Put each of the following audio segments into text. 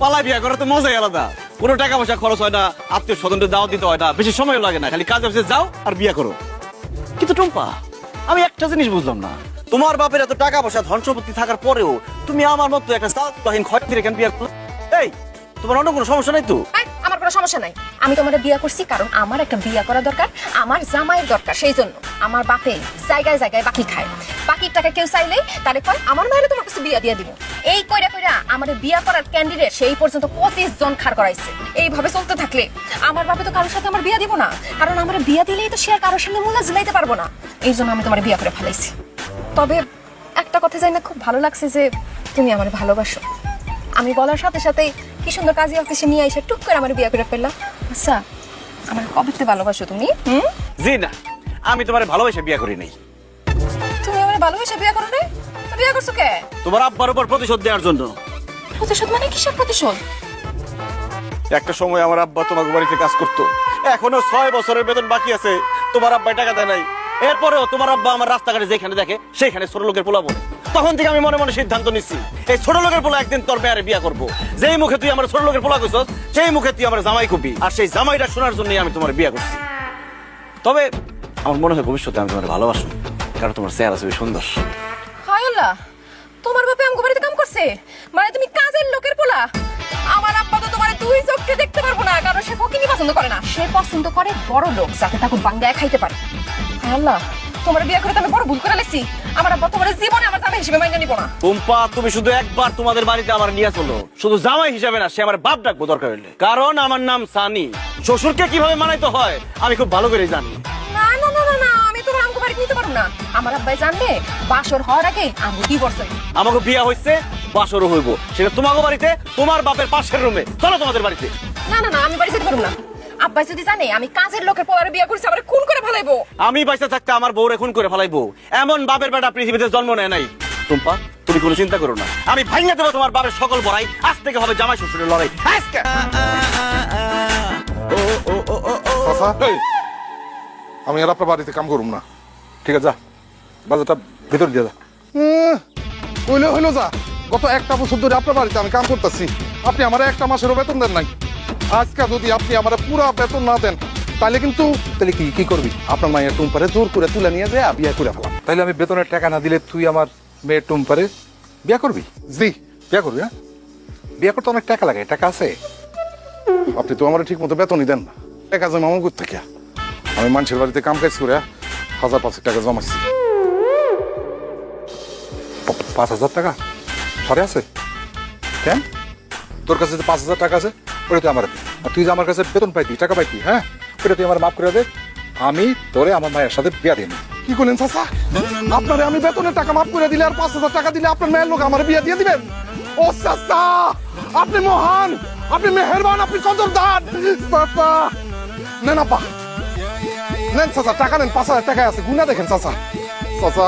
পালায় বিয়া করা তো মজাই আলাদা। কোনো টাকা পয়সা খরচ হয় না, আত্মীয় স্বজনদের দাওয়াত দিতে হয় না, বেশি সময় লাগে না, খালি কাজে অফিসে যাও আর বিয়া করো। কিন্তু টুম্পা, আমি একটা জিনিস বুঝলাম না, তোমার বাপের এত টাকা পয়সা ধন সম্পত্তি থাকার পরেও তুমি আমার মতো একটা সাতহীন খয়রাতির কেন বিয়া করলে? এই, তোমার অন্য কোনো সমস্যা নাই তো? আমার কোনো সমস্যা নাই। আমি তোমার বিয়া করছি কারণ আমার একটা বিয়া করা দরকার, আমার জামাইয়ের দরকার। সেই জন্য আমার বাপে জায়গায় জায়গায় বাকি খায়। বাকির টাকা কেউ চাইলেই তাহলে কয় আমার মায়ের তোমার কাছে বিয়া দিয়ে দিব। এই কইরা কইরা আমাদের বিয়া করার ক্যান্ডিডেট সেই পর্যন্ত 25 জন খাড় করাইছে। এইভাবে চলতে থাকলে আমার বাপে তো কারোর সাথে আমার বিয়া দিব না, কারণ আমার বিয়া দিলেই তো সে আর কারোর সামনে মুলা ঝুলাইতে পারবো না। এই জন্য আমি তোমার বিয়া করে ফেলাইছি। তবে একটা কথা জানি না, খুব ভালো লাগছে যে তুমি আমার ভালোবাসো। আমি বলার সাথে সাথে কি সুন্দর কাজী অফিসে নিয়ে এসে টুক করে আমার বিয়া করে ফেললাম। আচ্ছা, আমার কবে ভালোবাসো তুমি? জি না, আমি তোমার ভালোবেসে বিয়া করি নাই। তুমি আমার ভালোবাসা বিয়া করো নাই? বিয়া করছো কে? তোমার আব্বার উপর প্রতিশোধ দেওয়ার জন্য। প্রতিশোধ মানে কিসের প্রতিশোধ? একটা সময় আমার আব্বা তোমার বাড়িতে কাজ করতো, এখনো 6 বছরের বেতন বাকি আছে, তোমার আব্বাই টাকা দেয় নাই। এরপরেও তোমার আব্বা আমার রাস্তাঘাটে যেখানে দেখে সেখানে ছোট লোকের পোলা বলে। তখন থেকে আমি মনে মনে সিদ্ধান্ত নিচ্ছি, এই ছোট লোকের পোলা একদিন তোর মেয়ারে বিয়া করবো। যেই মুখে তুই আমার ছোট লোকের পোলা কইছস, সেই মুখে তুই আমার জামাই কবি, আর সেই জামাইটা শোনার জন্যই আমি তোমার বিয়া করছি। তবে আমার মনে হয় ভবিষ্যতে আমি তোমার ভালোবাসো, কারণ তোমার চেহারা খুবই সুন্দর। হায় আল্লাহ, তোমার বাপে আমগো বাড়িতে কাম করছে? মানে তুমি কাজের লোকের পোলা? আমার আব্বা তো তোমার দুই চোখে দেখতে পারবো না, কারণ সে ফকিনি পছন্দ করে না, সে পছন্দ করে বড় লোক যাতে তাকে বাঙ্গায় খাইতে পারে। হায় আল্লাহ, তোমার বিয়ে করে তো আমি বড় ভুল করে লেছি। আমার আব্বা তোমার জীবনে আমার জামাই হিসেবে মাইনে নিব না। টুম্পা, তুমি শুধু একবার তোমাদের বাড়িতে আমার নিয়ে চলো, শুধু জামাই হিসাবে না, সে আমার বাপ ডাকবো দরকার হইলে, কারণ আমার নাম সানি। শ্বশুরকে কিভাবে মানাইতে হয় আমি খুব ভালো করে জানি। না না না না না, আমি তোমার আমগো বাড়িতে নিতে পারবো না। আমার আব্বাই জানলে বাসর হওয়ার আগে আমগো ডিভোর্স হইবে। আমাকে বিয়া হইছে, বাসরও হইব, সেটা তোমাকে বাড়িতে, তোমার বাপের পাশের রুমে। চলো তোমাদের বাড়িতে। না না না, আমি বাড়ি যেতে পারবো না। আব্বাই যদি জানে আমি কাজের লোকের পোলারে বিয়ে করছি, আমারে খুন করে ফেলাইবো। আমি বাইসা থাকতে আমার বউরে খুন করে ফেলাইবো, এমন বাপের বেটা পৃথিবীতে জন্ম নেয় নাই। টুম্পা, তুমি কোনো চিন্তা করো না, আমি ভাঙিয়ে দেবো তোমার বাপের সকল বড়াই। আজ থেকে হবে জামাই শ্বশুরের লড়াই। আজকে চাচা, আমি আর আপনার বাড়িতে কাম করুম না, ঠিক আছে? যা, বাজারটা ভিতর দিয়ে যা। হইলো হইলো, যা। গত একটা বছর ধরে আপনার বাড়িতে আমি কাম করতেছি, আপনি আমার একটা মাসেরও বেতন দেন নাই। আজকে যদি আপনি আমার পুরো বেতন না দেন, তাহলে কিন্তু তাহলে কি করবি? আপনার মায়ের টুম্পারে জোর করে তুলে নিয়ে যায় বিয়ে করে ফেলাম। তাইলে আমি বেতনের টাকা না দিলে তুই আমার মেয়ের টুম্পারে বিয়ে করবি? জি, বিয়ে করবি। হ্যাঁ, বিয়ে করতে অনেক টাকা লাগে, টাকা আছে। আপনি তো আমার ঠিক মতো বেতনই দেন না, টাকা জমা আমার করতে থেকে। আমি মানুষের বাড়িতে কাম কাজ করে 1000-500 টাকা জমাচ্ছি। 5000 টাকা সারে আছে কেন? তোর কাছে যে 5000 টাকা আছে ওটা তুই আমার, আর তুই যে আমার কাছে বেতন পাইতি, টাকা পাইতি, হ্যাঁ, ওটা তুই আমার মাফ করে দে। আমি তোরে আমার মায়ের সাথে বিয়া দিই। কি করলেন চাচা? আপনারে আমি বেতনের টাকা মাফ করে দিলে আর 5000 টাকা দিলে আপনার মেয়ের লোক আমার বিয়া দিয়ে দিবেন? ও চাচা, আপনি মহান, আপনি মেহেরবান, আপনি কদরদান চাচা। নেন আপা, নেন চাচা, টাকা নেন। 5000 টাকা আছে, গুনা দেখেন চাচা। চাচা,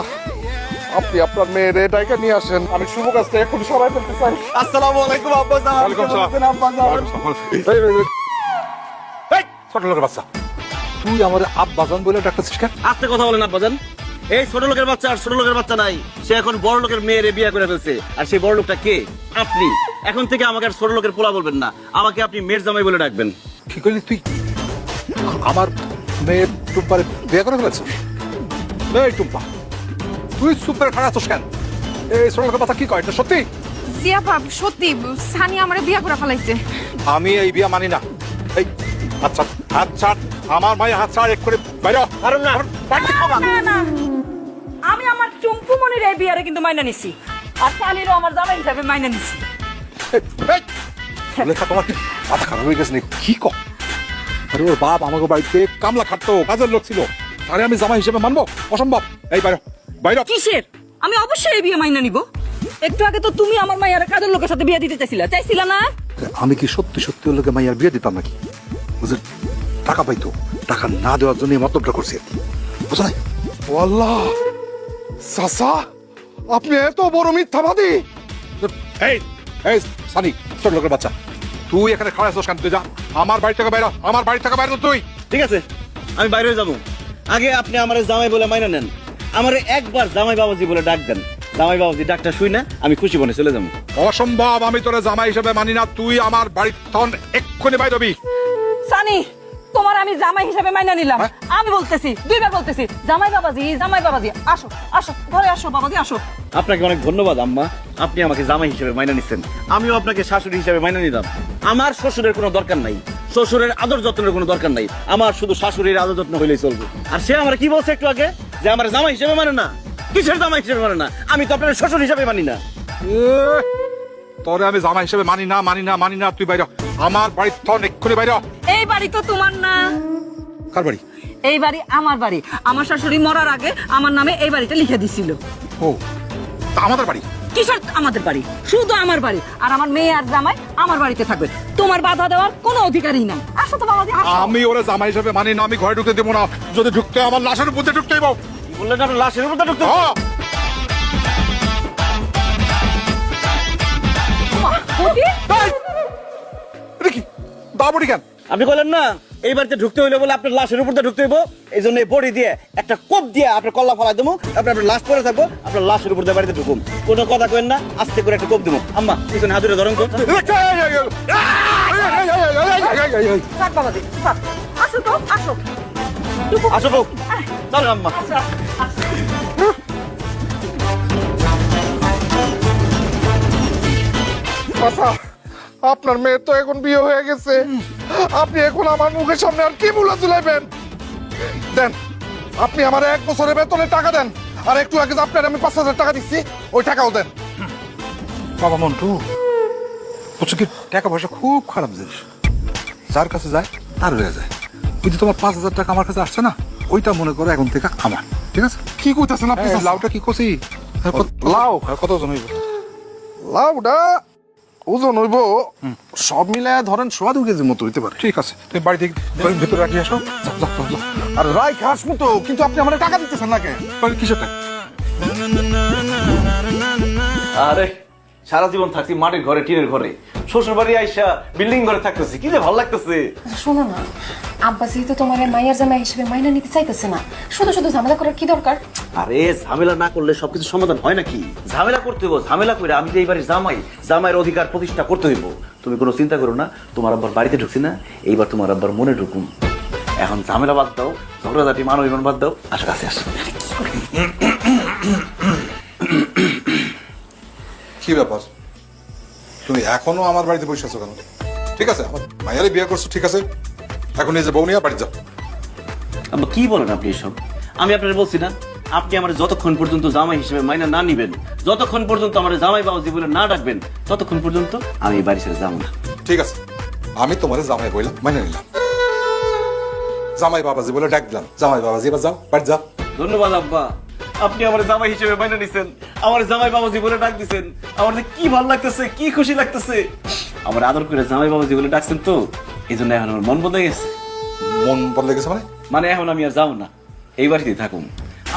আপনি আপনার মেয়ের টাকা নিয়ে আসেন, আমি শুভ কাজটা এখন সবাই করতে চাই। আসসালামু আলাইকুম আব্বা জান। ওয়ালাইকুম সালাম। এই ছোট লোকের বাচ্চা, তুই আমার আব্বাজান বলে ডাকতেছিস কেন? আস্তে কথা বলেন আব্বা জান। এই ছোট লোকের বাচ্চা আর ছোট লোকের বাচ্চা নাই, সে এখন বড় লোকের মেয়েরে বিয়ে করে ফেলছে। আর সেই বড় লোকটা কে? আপনি। এখন থেকে আমাকে আর ছোট লোকের পোলা বলবেন না, আমাকে আপনি মেয়ের জামাই বলে ডাকবেন। কি করলি তুই? আমার মেয়ের টুম্পারে বিয়ে করে ফেলেছিস? এই টুম্পা, তুই সুপার খারাপ আছিস কেন? এই ছোট লোকের বাচ্চা কি কয়, এটা সত্যি? জিয়া বাপ, সত্যি সানি আমারে বিয়ে করে ফেলাইছে। আমি এই বিয়ে মানি না। এই আচ্ছা, হাত ছাড়, আমার মায়ের হাত ছাড়, এক করে বাইরে হ। আরে না, না না, আমি আমার চুম্পু মনির এই বিয়ারে কিন্তু মাইনা নিছি, আর শালিরও আমার জামাই হিসাবে মাইনা নিছি। লেখা তোমার কি মাথা খারাপ হয়ে গেছে নাকি? কি কর? আরে ওর বাপ আমাকে বাড়িতে কামলা খাটতো, কাজের লোক ছিল, আরে আমি জামাই হিসেবে মানবো? অসম্ভব। এই বাইরে বাইরে। কিসের? আমি অবশ্যই এই বিয়ে মাইনা নিব। একটু আগে তো তুমি আমার মায়ের কাজের লোকের সাথে বিয়ে দিতে চাইছিলা না? আমি কি সত্যি সত্যি ওর লোকে মাইয়ার বিয়ে দিতাম নাকি? বুঝলেন, টাকা পাইতো, টাকা না দেওয়ার জন্য এই মতলবটা করছি আর কি, বুঝো নাই? ও আল্লাহ, চাচা আপনি এত বড় মিথ্যাবাদী! এই এই সানি, ছোট লোকের বাচ্চা, তুই এখানে খাড়া আছিস কেন? তুই যা, আমার বাড়ি থেকে বাইরে, আমার বাড়ি থেকে বাইরে তুই। ঠিক আছে, আমি বাইরে যাব। আগে আপনি আমার জামাই বলে মাইনা নেন, আমারে একবার জামাই বাবাজি বলে ডাক দেন। জামাই বাবাজি ডাক্তার শুই না আমি খুশি মনে চলে যাবো। অসম্ভব, আমি তোরে জামাই হিসেবে মানি না। তুই আমার বাড়ির তখন এক্ষুনি বাইর হবি। সানি তোমার আমি জামাই হিসেবে মাইনা নিলাম। হ্যাঁ? আমি বলতেছি, দুইবার বলতেছি, জামাই বাবাজি আসো আসো ঘরে আসো বাবাজি আসো। আপনাকে অনেক ধন্যবাদ আম্মা, আপনি আমাকে জামাই হিসেবে মাইনা নিচ্ছেন। আমিও আপনাকে শাশুড়ি হিসেবে মাইনা নিলাম। আমার শ্বশুরের কোনো দরকার নাই, শ্বশুরের আদর যত্নের কোনো দরকার নাই, আমার শুধু শাশুড়ির আদর যত্ন হইলেই চলবে। আর সে আমার কি বলছে একটু আগে, যে আমার জামাই হিসেবে মানে না। কিসের জামাই হিসেবে মানে না? আমি তো আপনার শ্বশুর হিসেবে মানি না। তোরে আমি জামাই হিসেবে মানি না। তুই বাইর হ। আমার বাড়ির তখন এক্ষুনি বাইর হ। এই বাড়ি তো তোমার না। কার বাড়ি? এই বাড়ি আমার বাড়ি। আমার শাশুড়ি মরার আগে আমার নামে এই বাড়িটা লিখে দিছিল। ও, তা আমাদের বাড়ি? কিসের আমাদের বাড়ি? শুধু আমার বাড়ি। আর আমার মেয়ে আর জামাই আমার বাড়িতে থাকবে, তোমার বাধা দেওয়ার কোনো অধিকারই নাই। আসো তো বাবাজি আসো। আমি ওরা জামাই হিসেবে মানি না, আমি ঘরে ঢুকতে দেবো না। যদি ঢুকতে আমার লাশের মধ্যে ঢুকতে দেবো। বললেন আপনার লাশের উপর ঢুকতে? হ্যাঁ। বৌদি, এটা কি দাবড়ি কেন? আপনি বলেন না এই বাড়িতে ঢুকতে হইলে বলে আপনার লাশের উপর ঢুকতে হইব, এই জন্য এই বডি দিয়ে একটা কোপ দিয়ে আপনার কল্লা ফলাই দেবো, আপনার লাশ পরে থাকবো, আপনার লাশের উপর দিয়ে বাড়িতে ঢুকুম। কোনো কথা কেন না, আস্তে করে একটা কোপ দেবো। আম্মা পিছনে হাতুড়ে ধরেন তো। থাক বাবাজি থাক। আসো তো আসো। আসো বউ, চলেন আম্মা। আচ্ছা, আপনার মেয়ের তো এখন বিয়ে হয়ে গেছে, আপনি এখন আমার মুখের সামনে আর কি মুলা চুলাইবেন? দেন, আপনি আমার 1 বছরের বেতনের টাকা দেন, আর একটু আগে আপনার আমি 5,000 টাকা দিচ্ছি, ওই টাকাও দেন। বাবা মন্টু, বুঝছো কি, টাকা পয়সা খুব খারাপ জিনিস, যার কাছে যায় তার হয়ে যায়। ওই যে তোমার 5,000 টাকা আমার কাছে আসছে না, ওইটা মনে করো এখন থেকে আমার, ঠিক আছে? কি কইতাছেন আপনি? এই লাউটা কি করছি? লাউ? কত ওজন হইব? লাউটা ওজন হইব সব মিলায় ধরেন 2.5 কেজি মতো হইতে পারে। ঠিক আছে, তুমি বাড়ি থেকে ভেতরে রাখি আসো। যাও, যাও, যাও, যাও। আর রাই খাস মতো, কিন্তু আপনি আমার টাকা দিতেছেন না কেন? কিসের টাকা? আরে সারা জীবন থাকছি মাটির ঘরে, টিনের ঘরে, শ্বশুর বাড়ি আইসা বিল্ডিং ঘরে থাকতেছি, কি যে ভালো লাগতেছে। শোনো না, আব্বা যেহেতু তোমার মায়ের জামাই হিসেবে মাইনা নিতে চাইতেছে না, শুধু শুধু ঝামেলা করার কি দরকার? আরে ঝামেলা না করলে সবকিছু সমাধান হয় নাকি? ঝামেলা করতে হইব, ঝামেলা করে আমি যে এইবারের জামাই, জামাইয়ের অধিকার প্রতিষ্ঠা করতে হইব। তুমি কোনো চিন্তা করো না, তোমার আব্বার বাড়িতে ঢুকছি না, এইবার তোমার আব্বার মনে ঢুকুন। এখন ঝামেলা বাদ দাও, ঝগড়াঝাটি মান অভিমান বাদ দাও, আসো কাছে আসো। কি ব্যাপার, তুমি এখনো আমার বাড়িতে বসে আছো কেন? ঠিক আছে, আমার মায়ের বিয়ে করছো, ঠিক আছে, এখন নিজে বউ নিয়ে বাড়ি যাও। আব্বা কি বলেন আপনি এসব? আমি আপনার বলছি না, আপনি আমার যতক্ষণ পর্যন্ত জামাই হিসেবে মাইনা না নিবেন, যতক্ষণ পর্যন্ত আমার জামাই বাবাজি বলে না ডাকবেন, ততক্ষণ পর্যন্ত আমি এই বাড়ি ছেড়ে যাবো না। ঠিক আছে, আমি তোমার জামাই বইলাম, মানে নিলাম, জামাই বাবাজি বলে ডাক দিলাম। জামাই বাবাজি, এবার যাও, বাড়ি যাও। ধন্যবাদ আব্বা, আপনি আমার জামাই হিসেবে মাইনা নিছেন, আমার জামাই বাবাজি বলে ডাক দিছেন। আমার যে কি ভালো লাগতেছে, কি খুশি লাগতেছে। আমার আদর করে জামাই বাবাজি বলে ডাকছেন তো, এই জন্য এখন আমার মন বদলে গেছে। মন বদলে গেছে মানে? মানে এখন আমি আর যাবো না, এই বাড়িতেই থাকুন।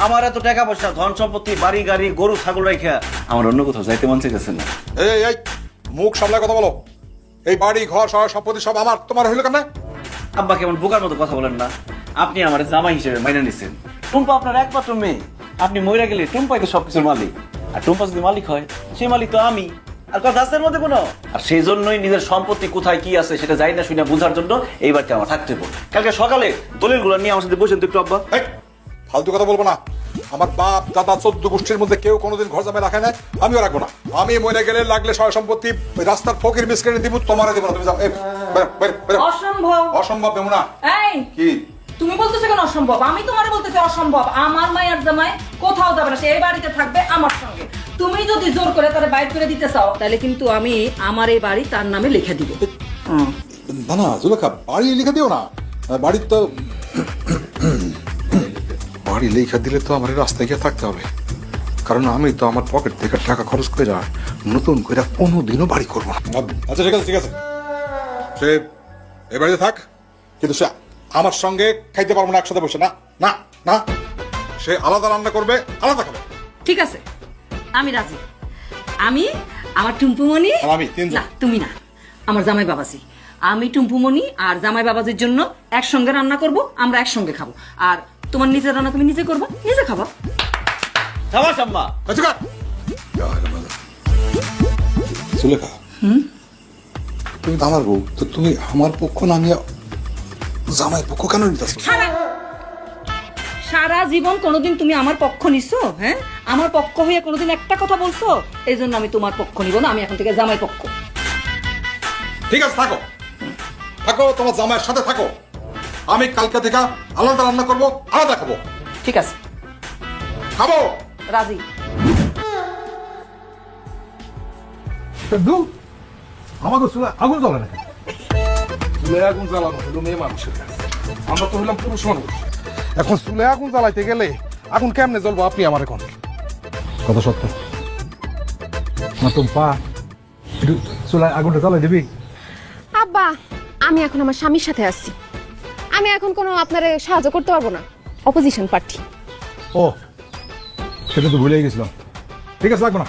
আমার এত টাকা পয়সা, ধন সম্পত্তি, বাড়ি গাড়ি, গরু ছাগল রাখা আমার অন্য কোথাও যাইতে মন চাইতেছে না। এই এই মুখ সামলায় কথা বলো। এই বাড়ি ঘর সব সম্পত্তি সব আমার, তোমার হইলো কেন? আব্বা কেমন বোকার মতো কথা বলেন না। আপনি আমার জামাই হিসেবে মাইনা নিছেন, টুম্পা আপনার একমাত্র মেয়ে, আপনি মইরা গেলে টুম্পাই তো সবকিছুর মালিক। আর টুম্পা যদি মালিক হয়, সেই মালিক তো আমি। আর কথা আছে এর মধ্যে কোনো? আর সেই জন্যই নিজের সম্পত্তি কোথায় কি আছে সেটা যাই না শুনে বোঝার জন্য এই বাড়িতে আমার থাকতে হবে। কালকে সকালে দলিলগুলো নিয়ে আমার সাথে বসেন তো একটু আব্বা। এই, ফালতু কথা বলবো না। আমার বাপ দাদা 14 গোষ্ঠীর মধ্যে কেউ কোনোদিন ঘর জামাই রাখে না, আমিও রাখবো না। আমি মরে গেলে লাগলে সয় সম্পত্তি ওই রাস্তার ফকির মিসকিনে দিব, তোমারে দিব না। তুমি যাও, এই বেরো, বেরো, বেরো। অসম্ভব। অসম্ভব বেমুনা। এই কি তুমি বলতেছো কেন অসম্ভব? আমি তোমারে বলতেছি অসম্ভব। আমার মায়ের জামাই কোথাও যাবে না, সে এই বাড়িতে থাকবে আমার সঙ্গে। তুমি যদি জোর করে তারে বাইর করে দিতে চাও, তাহলে কিন্তু আমি আমার এই বাড়ি তার নামে লিখে দিব। না না জুলেখা, বাড়ি লিখে দিও না। বাড়ির তো বাড়ি লিখে দিলে তো আমার রাস্তায় গিয়ে থাকতে হবে, কারণ আমি তো আমার পকেট থেকে টাকা খরচ করে যা নতুন করে কোনোদিনও বাড়ি করবো না। আচ্ছা ঠিক আছে, ঠিক আছে, সে এ বাড়িতে থাক, কিন্তু সে আমার সঙ্গে খাইতে পারবো না একসাথে বসে। না না না, সে আলাদা রান্না করবে, আলাদা খাবে। ঠিক আছে, আমি রাজি। আমি আমার টুম্পুমণি, আর আমি তিনজন। না তুমি না, আমার জামাই বাবাজি। আমি টুম্পুমণি আর জামাই বাবাজির জন্য একসঙ্গে রান্না করব, আমরা একসঙ্গে খাবো। আর তোমার নিজের রান্না তুমি নিজে করবা, নিজে খাবা। সাবাস আম্মা। আচ্ছা, সুলেখা তুমি তো আমার বউ, তো তুমি আমার পক্ষ না নিয়ে জামাইয়ের পক্ষ কেন নিতেছ? সারা জীবন কোনোদিন তুমি আমার পক্ষ নিছো? হ্যাঁ, আমার পক্ষ হয়ে কোনোদিন একটা কথা বলছো? এই জন্য আমি তোমার পক্ষ নিব না, আমি এখন থেকে জামাই পক্ষ। ঠিক আছে, থাকো থাকো, তোমার জামাইয়ের সাথে থাকো। আমি কালকে থেকে আলাদা রান্না করবো, আলাদা খাবো। ঠিক আছে, খাবো। রাজি। আমাকে চুলা আগুন জ্বলে না, চুলে আগুন জ্বালানো হলো মেয়ে মানুষের কাজ। আমরা তো হইলাম পুরুষ মানুষ। এখন চুলে আগুন জ্বালাইতে গেলে আগুন কেমনে জ্বলবো আপনি আমার এখন কত সত্য না? তুমি পা একটু চুলায় আগুনটা জ্বালাই দিবি। আব্বা, আমি এখন আমার স্বামীর সাথে আসছি, আমি এখন কোনো আপনার সাহায্য করতে পারবো না, অপোজিশন প্রার্থী। ও, সেটা তো ভুলেই গেছিলাম। ঠিক আছে, লাগবো না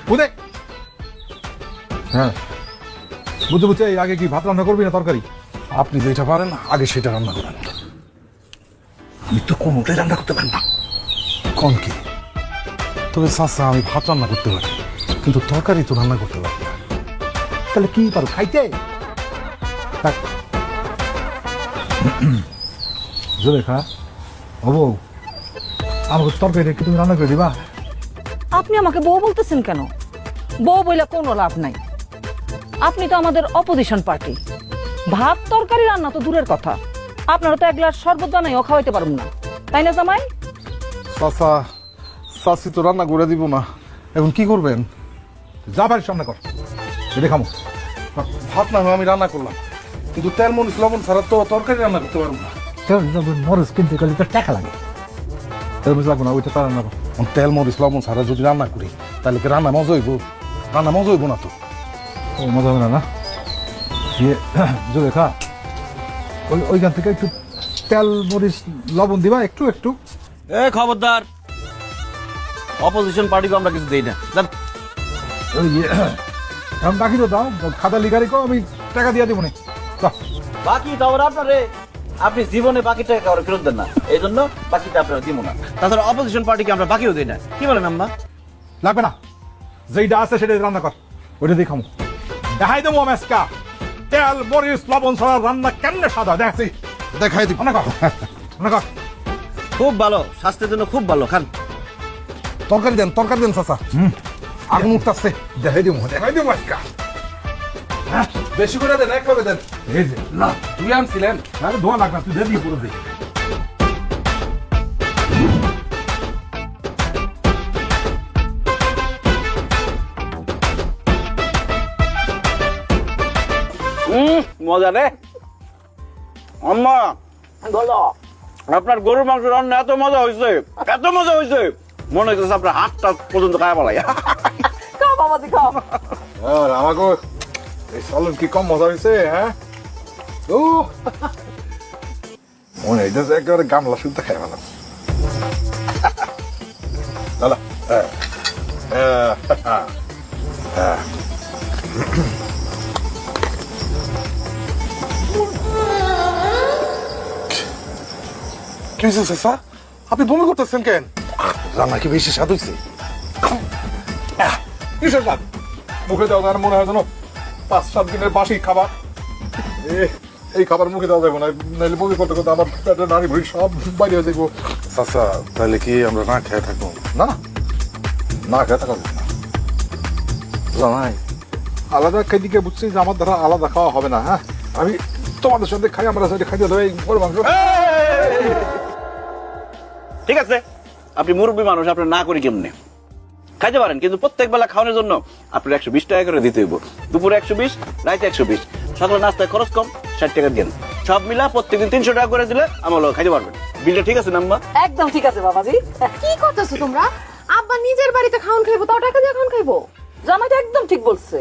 বুঝে। হ্যাঁ বুঝতে বুঝতে আগে কি ভাত রান্না করবি না তরকারি? আপনি যেটা পারেন আগে সেটা রান্না করেন। আমি তো কোনোটাই রান্না করতে পারি না। কোন কি? তবে চাচা, আমি ভাত রান্না করতে পারি, কিন্তু তরকারি তো রান্না করতে পারি না। তাহলে কি পারো খাইতে? থাক। জুলেখা, ও বউ, আমাকে তরকারিটা কি তুমি রান্না করে দিবা? আপনি আমাকে বউ বলতেছেন কেন? বউ বলে কোনো লাভ নাই, আপনি তো আমাদের অপোজিশন পার্টি। ভাত তরকারি রান্না তো দূরের কথা, আপনারা তো এক গ্লাস শরবত বানাইও খাওয়াইতে পারুন না, তাই না জামাই? চাচা, চাচি তো রান্না করে দিব না, এখন কি করবেন? যা বাড়ির সামনে কর, এটা খামো। ভাত না হয় আমি রান্না করলাম, কিন্তু তেল মরিচ লবণ ছাড়া তো তরকারি রান্না করতে পারবো না। মরিচ কিনতে গেলে তো টাকা লাগে। তেল মরিচ লাগবো না, ওইটা তার রান্না কর। তেল মরিচ লবণ ছাড়া যদি রান্না করি তাহলে কি রান্না মজা হইব? রান্না মজা হইব না তো। ও মজা হবে না না? ইয়ে জুলেখা, ওইখান থেকে একটু তেল মরিচ লবণ দিবা, একটু একটু। এ খবরদার, অপোজিশন পার্টিকে আমরা কিছু দেই না। জান, ওই এখন বাকি তো দাও, খাতা লিখারি কো, আমি টাকা দিয়ে দিব না। বাকি দাও আপনারে, আপনি জীবনে বাকি টাকা কাউরে ফেরত দেন না, এই জন্য বাকিটা আপনারা দিব না। তাছাড়া অপোজিশন পার্টিকে আমরা বাকিও দিই না। কি বলেন আম্মা? লাগবে না, যেইটা আছে সেটা রান্না কর, ওইটা দিয়ে খামো। দেখাই দেবো আমেজকা, তেল মরিচ লবণ ছাড়া রান্না কেমনে সাদা দেখছি। দেখাই দিব। রান্না কর, রান্না কর। খুব ভালো, স্বাস্থ্যের জন্য খুব ভালো, খান। তরকারি দেন, তরকারি দেন চাচা। আগুন উঠতেছে। দেখাই দেবো আজকা। হ্যাঁ, বেশি করে দেন, একভাবে দেন। এই যে না, তুই আনছিলেন। আরে ধোয়া লাগবে না, তুই দিয়ে পুরো দিই। মজা রে আম্মা, বলো আপনার গরুর মাংস রান্না এত মজা হয়েছে, এত মজা হয়েছে, মনে হচ্ছে আপনার হাতটা পর্যন্ত খায় পালাই। খাও বাবাজি খাও। আর আমাকে এই সালন কি কম মজা হয়েছে? হ্যাঁ, ও মনে হয় যে একেবারে গামলা শুনতে খাই ভালো। দাদা, কি হয়েছে চাচা? আপনি বমি করতেছেন কেন? রান্না কি বেশি স্বাদ হয়েছে? কিসের স্বাদ? মুখে দেওয়া যায় না, মনে হয় যেন 5-7 দিনের বাসি খাবার। এই খাবার মুখে দেওয়া যাবে না, নাহলে বমি করতে করতে আমার পেটের নাড়ি ভুড়ি সব বাইরে হয়ে যাবো। চাচা, তাহলে কি আমরা না খেয়ে থাকবো? না না খেয়ে থাকা যাবে না। জানাই আলাদা খেদিকে বুঝছি যে আমার দ্বারা আলাদা খাওয়া হবে না। হ্যাঁ, আমি তোমাদের সাথে খাই, আমরা সাথে খাইতে দেবো এই গরুর মাংস। ঠিক আছে, আপনি মুরব্বী মানুষ, আপনার না করি কেমনে খাইতে পারেন, কিন্তু প্রত্যেক বেলা খাওয়ানোর জন্য আপনার 120 টাকা করে দিতে হইব। দুপুরে 120, রাইতে 120, সকালে নাস্তায় খরচ কম 60 টাকা দেন, সব মিলা প্রত্যেকদিন 300 টাকা করে দিলে আমার লোক খাইতে পারবেন। বিলটা ঠিক আছে না আম্মা? একদম ঠিক আছে বাবাজি। কি করতেছো তোমরা? আব্বা নিজের বাড়িতে খাওন খাইবো, তাও টাকা দিয়ে খাওন খাইবো? জামাই তো একদম ঠিক বলছে,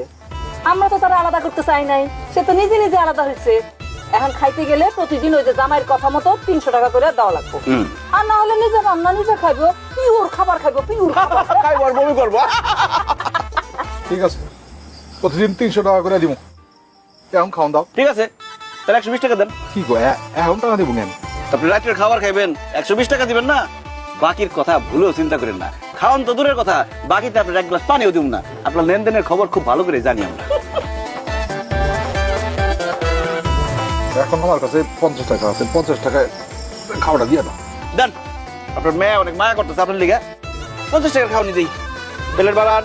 আমরা তো তারা আলাদা করতে চাই নাই, সে তো নিজে নিজে আলাদা হয়েছে। এখন খাইতে গেলে প্রতিদিন ওই যে জামাইয়ের কথা মতো 300 টাকা করে দেওয়া লাগবে, আর না হলে নিজে রান্না নিজে খাইবো, পিওর খাবার খাইবো, পিওর খাবার খাইবো আর বমি করবো। ঠিক আছে, প্রতিদিন 300 টাকা করে দিব। এখন খাওয়ান দাও। ঠিক আছে, তাহলে 120 টাকা দেন। কি গো, এখন টাকা দিব কেন? আপনি রাত্রের খাবার খাইবেন, 120 টাকা দিবেন না? বাকির কথা ভুলেও চিন্তা করেন না। খাওয়ান তো দূরের কথা, বাকিতে আপনার এক গ্লাস পানিও দিব না। আপনার লেনদেনের খবর খুব ভালো করে জানি আমরা। এখন আমার কাছে 50 টাকা আছে, 50 টাকায় খাওয়াটা দিয়ে দাও। দেন, আপনার মেয়ে অনেক মায়া করতেছে আপনার লিগা, 50 টাকার খাওয়ানি দিই। বেলের বাড়ান,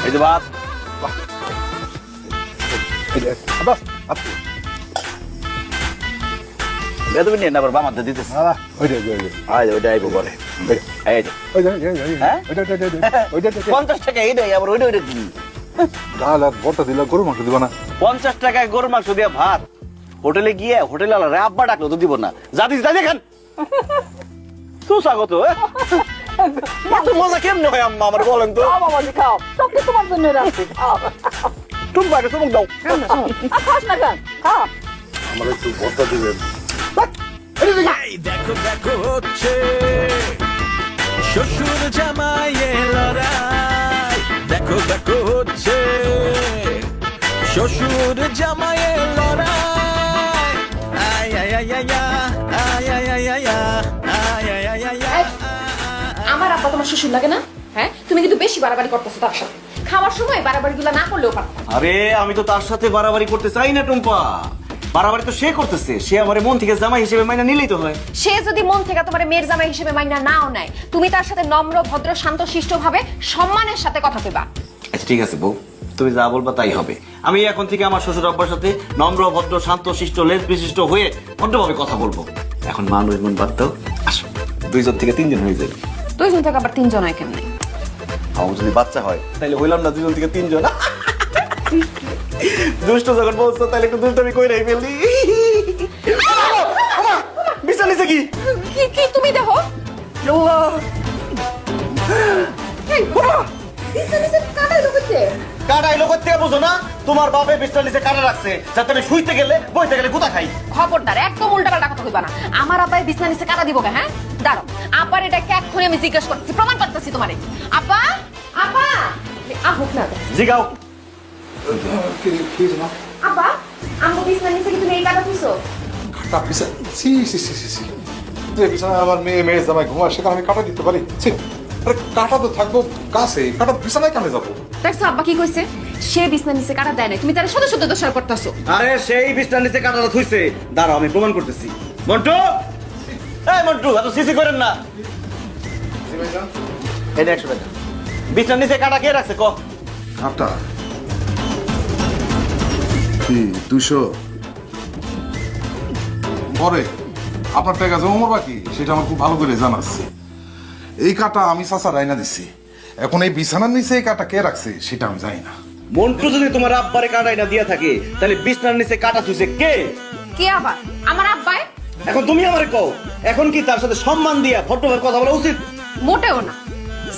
এই যে ভাত। বাস আপনি বেদবি নিয়ে আবার বামাতে দিতেছে। ওই যে ওইটা আইবো পরে। এই যে ওই যে হ্যাঁ? ওই যে 50 টাকা এইটাই, আবার ওইটা কি? ডাল আর ভর্তা দিলে গরু মাংস দিবা না? 50 টাকায় গরুর মাংস দিয়ে ভাত, হোটেলে গিয়ে হোটেল আলারে আব্বা ডাকলো তো দিব না। যা দিস যা দেখেন সুস্বাগত। এত মজা কেমনে হয় আম্মা আমার বলেন তো? বাবাজি খাও, সব তো তোমার জন্য রাখছি। খাও। টুম্পাকে চুমুক দাও। খাস না কেন? খাও। আমার একটু ভর্তা দিবেন। এই দেখো দেখো হচ্ছে শ্বশুর জামাইয়ে লড়াই, দেখো দেখো হচ্ছে শ্বশুর জামাইয়ে লড়াই। আয় আয় আয় আয় আয় আয় আয় আয় আয় আয় আয় আয় আয়। আমার আব্বা তোমার শ্বশুর লাগে না? হ্যাঁ, তুমি কিন্তু বেশি বাড়াবাড়ি করতেছো তার সাথে। খাওয়ার সময় বাড়াবাড়িগুলো না করলেও পারতো। আরে আমি তো তার সাথে বাড়াবাড়ি করতে চাই না টুম্পা, বাড়াবাড়ি তো সে করতেছে। সে আমার মন থেকে জামাই হিসেবে মাইনা নিলেই তো হয়। সে যদি মন থেকে তোমার মেয়ের জামাই হিসেবে মাইনা নাও নেয়, তুমি তার সাথে নম্র ভদ্র শান্ত শিষ্ট ভাবে সম্মানের সাথে কথা কইবা। আচ্ছা ঠিক আছে বউ, তুমি যা বলবা তাই হবে। আমি এখন থেকে আমার শ্বশুর আব্বার সাথে নম্র ভদ্র শান্ত শিষ্ট লেজ বিশিষ্ট হয়ে ভদ্রভাবে কথা বলবো। এখন মানুষ মন বাদ দাও, আসো 2 জন থেকে 3 জন হয়ে যাবে। 2 জন থেকে আবার 3 জন হয় কেমনে? আমার যদি বাচ্চা হয় তাহলে হইলাম না 2 জন থেকে 3 জন। দুষ্ট যখন বলছো তাহলে একটু দুষ্টমি কইরাই ফেললি। বিছানা নিচে কি? কি কি তুমি দেখো? এই বাবা, বিছানাতে কাটা ঢুকছে। কাটা এলো কই থেকে বুঝো না? তোমার বাপে বিছানা নিচে কাটা রাখছে যাতে আমি শুইতে গেলে বইতে গেলে গুতা খাই। খবরদার, একদম উল্টাপাল্টা কথা কইবা না। আমার আব্বাই বিছানা নিচে কাটা দিব কে? হ্যাঁ, দাঁড়াও। আব্বার এটা এক্ষুনি আমি জিজ্ঞেস করতেছি, প্রমাণ করতেছি তোমারে। আব্বা, আব্বা, আহুক না। জিগাও। কি জানো আব্বা, আমগো বিছানা নিচে কি তুমি এই কাটা দিছো? কাটা পিসা সি সি সি সি সি যে বিছানায় আমার মেয়ে জামাই ঘুমায় সেখানে আমি কাটা দিতে পারি? ছি, আরে কাটা তো থাকবো কাছে, কাটা বিছানায় কেন যাবো? দেখছো আব্বা কি কইছে? সে বিছানা নিচে কাটা দেয় না, তুমি তার শুধু শুধু দোষার করতেছো। আরে সেই বিছানা নিচে কাটাটা থুইছে, দাঁড়াও আমি প্রমাণ করতেছি। মন্টু, এই মন্টু, এত সিসি করেন না। এই 100 টাকা। বিছানা নিচে কাটা কে রাখছে ক? কাটা কি 200 পরে আপনার টাকা জমা বাকি সেটা আমার খুব ভালো করে জানা আছে। এই কাটা আমি চাচা রাইনা দিছি, এখন এই বিছানার নিচে এই কাটা কে রাখছে সেটা আমি জানি না। মন্টু যদি তোমার আব্বারে কাটাই না দিয়া থাকে তাহলে বিছানার নিচে কাটা থুইছে কে? কে আবার? আমার আব্বাই? এখন তুমি আমারে কও, এখন কি তার সাথে সম্মান দিয়া ভদ্রভাবে কথা বলা উচিত? মোটেও না।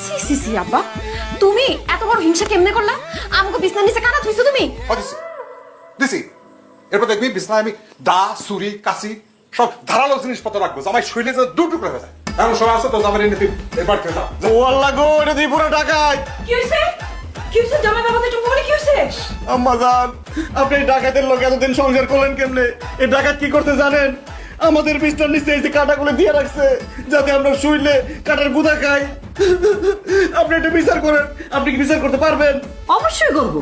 সি সি সি আব্বা, তুমি এত বড় হিংসা কেমনে করলা? আমগো বিছানা নিচে কাটা থুইছো তুমি? দিছি দিছি, এরপর দেখবি বিছানায় আমি দা ছুরি কাশি সব ধারালো জিনিসপত্র রাখবো, জামাই শুইলে যে 2 টুকরা হয়ে যায়। এখন সবাই আছে তো জামাই এনে দিন এবার খেতা। ও আল্লাহ গো, এটা দিয়ে পুরো টাকায়। কি হইছে? কি হইছে? জামাই বাবা একটু বলে কি হইছে? আম্মা জান, আপনি এই ডাকাতের লোক এতদিন সংসার করলেন কেমনে? এই ডাকাত কি করতে জানেন? আমাদের বিছানার নিচে এই যে কাটাগুলো দিয়ে রাখছে যাতে আমরা শুইলে কাটার গুদা খাই। আপনি একটু বিচার করেন, আপনি কি বিচার করতে পারবেন? অবশ্যই করব।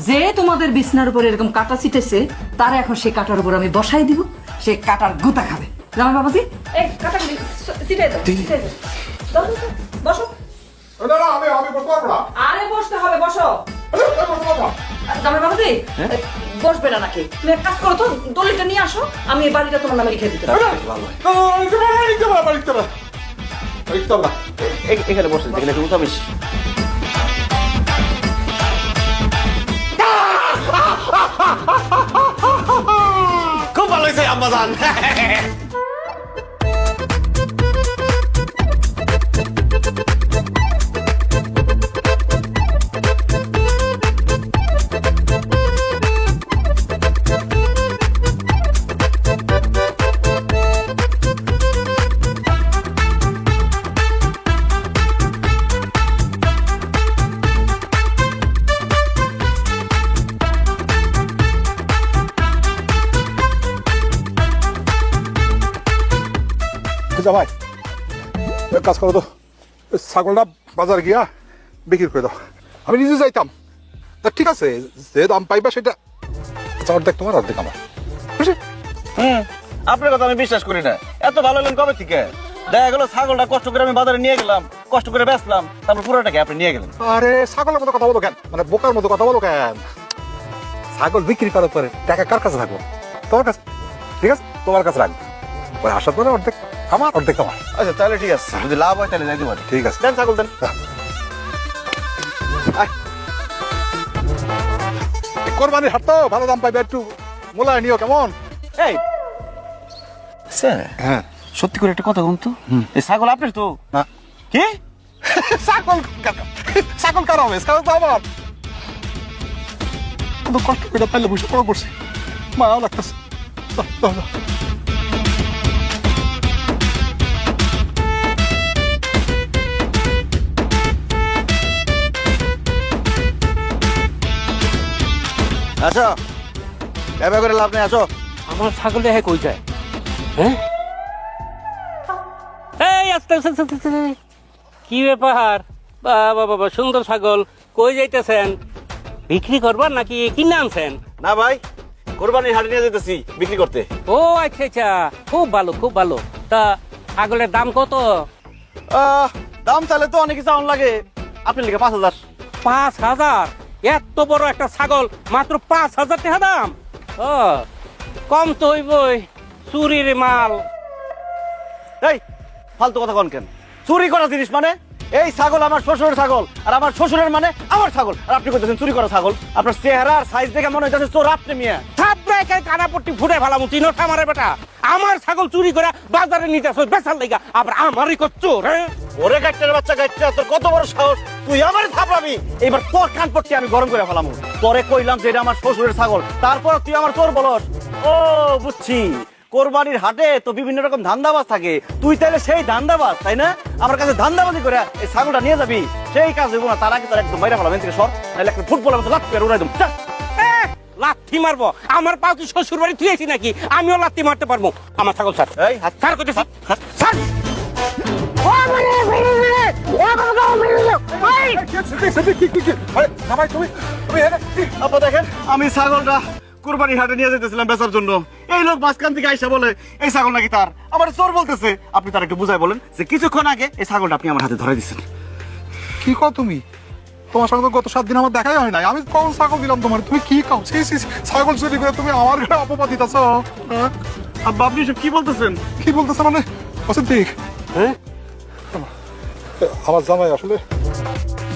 যে তোমাদের বিছনার উপর এরকম কাটা ছিটেছে তারা এখন সেই কাটার উপর আমি বসাই দিব, সে কাটার গুতা খাবে। জামাই বাবাজি, এই কাটাগুলি ছিটাই দাও, ছিটাই দাও। দাও, দাও, দাও, বসো। না না আমি বসতে পারবো না। আরে বসতে হবে, বসো। বসতে পারবো না। জামাই বাবাজি, বসবে না নাকি? তুমি এক কাজ করো তো, দলিলটা নিয়ে আসো, আমি এই বাড়িটা তোমার নামে লিখে দিতে পারি। এখানে বসে দেখলে একটু উঁচা বেশি। খুব ভালো হয়েছে আম্মা জান। জামাই এক কাজ করো তো, ওই ছাগলটা বাজার গিয়া বিক্রি করে দাও, আমি নিজে যাইতাম। তা ঠিক আছে, যে দাম পাইবা সেটা আচ্ছা, অর্ধেক তোমার অর্ধেক আমার, বুঝলি? আপনার কথা আমি বিশ্বাস করি না। এত ভালো হলেন কবে থেকে? দেখা গেল ছাগলটা কষ্ট করে আমি বাজারে নিয়ে গেলাম, কষ্ট করে বেচলাম, তারপর পুরোটাকে আপনি নিয়ে গেলেন। আরে ছাগলের মতো কথা বলো কেন, মানে বোকার মতো কথা বলো কেন? ছাগল বিক্রি করার পরে টাকা কার কাছে রাখবো? তোমার কাছে। ঠিক আছে, তোমার কাছে রাখবো, পরে আসার পরে অর্ধেক আমার অর্ধেক তোমার। আচ্ছা তাহলে ঠিক আছে, যদি লাভ হয় তাহলে যাইতে পারি। ঠিক আছে, দেন ছাগল দেন। কোরবানির হাট তো, ভালো দাম পাইবে, একটু মোলায় নিও কেমন? এই স্যার, হ্যাঁ, সত্যি করে একটা কথা বলুন তো, এই ছাগল আপনার তো না কি? ছাগল ছাগল কার হবে? ছাগল তো আমার। কত কষ্ট করে পাইলে বসে পড়া করছি, মায়াও লাগতেছে। যাও, যাও, যাও। আচ্ছা এবার করে লাভ নেই, আসো। আমার ছাগলটা হ্যাঁ কই যায়? হ্যাঁ, এই আস্তে আস্তে আস্তে আস্তে, আস্তে। কি ব্যাপার? বাবা বাবা, সুন্দর ছাগল, কই যাইতেছেন? বিক্রি করবার নাকি কিনে আনছেন? না ভাই, কোরবানির হাটে নিয়ে যেতেছি বিক্রি করতে। ও আচ্ছা আচ্ছা, খুব ভালো খুব ভালো। তা ছাগলের দাম কত? দাম চাইলে তো অনেক কিছু আউন লাগে, আপনি লিখে 5,000। 5,000? এত বড় একটা ছাগল মাত্র 5,000 টাকা দাম? ও কম তো হইবই, চুরির মাল। এই ফালতু কথা কোন কেন? চুরি করা জিনিস মানে? এই ছাগল আমার শ্বশুরের ছাগল, আর আমার শ্বশুরের মানে আমার ছাগল, আর আপনি কইতেছেন চুরি করা ছাগল? আপনার চেহারা আর সাইজ দেখে মনে হইতাছে চোর আপনি মিয়া। থাপড়ে কানাপট্টি ফুটে ফেলাম, চিনো আমারে বেটা? আমার ছাগল চুরি করে বাজারে নিতেছ বেচার লাগা, আবার আমারই করছো রে? ওরে গাইটার বাচ্চা গাইটা, তোর কত বড় সাহস, তুই আমারে থাপড়াবি? এবার তোর কান পট্টি আমি গরম করে ফেলাম। পরে কইলাম যে এটা আমার শ্বশুরের ছাগল, তারপর তুই আমার চোর বলস। ও বুঝছি, কোরবানির হাটে তো বিভিন্ন রকম ধান্দাবাজ থাকে, তুই তাহলে সেই ধান্দাবাজ, তাই না? আমার কাছে ধান্দাবাজি করে এই ছাগলটা নিয়ে যাবি, সেই কাজ হইব না। তার আগে তোর একদম বাইরে ফেলাম থেকে সর, নাহলে একটা ফুটবলের মতো লাফ করে উড়াই দেব। লাথি মারবো? আমার পাও কি শ্বশুর বাড়ি থুয়েছি নাকি? আমিও লাথি মারতে পারবো। আমার ছাগল স্যার, এই হাত স্যার কইতেছি হাত স্যার। আপা দেখেন, আমি ছাগলটা কুরবানির হাটে নিয়ে যেতেছিলাম বেচার জন্য, এই লোক মাঝখান থেকে আইসা বলে এই ছাগল নাকি তার। আমার চোর বলতেছে। আপনি তার একটু বুঝাই বলেন যে কিছুক্ষণ আগে এই ছাগলটা আপনি আমার হাতে ধরে দিচ্ছেন। কি কও তুমি? তোমার সঙ্গে তো গত 7 দিন আমার দেখাই হয় নাই, আমি কখন ছাগল দিলাম তোমার? তুমি কি কাও? ছাগল চুরি করে তুমি আমার ঘরে অপবাদ দিতেছ। আব্বা আপনি সব কি বলতেছেন? কি বলতেছ মানে? অসিদ্দিক, হ্যাঁ, আমার জামাই আসলে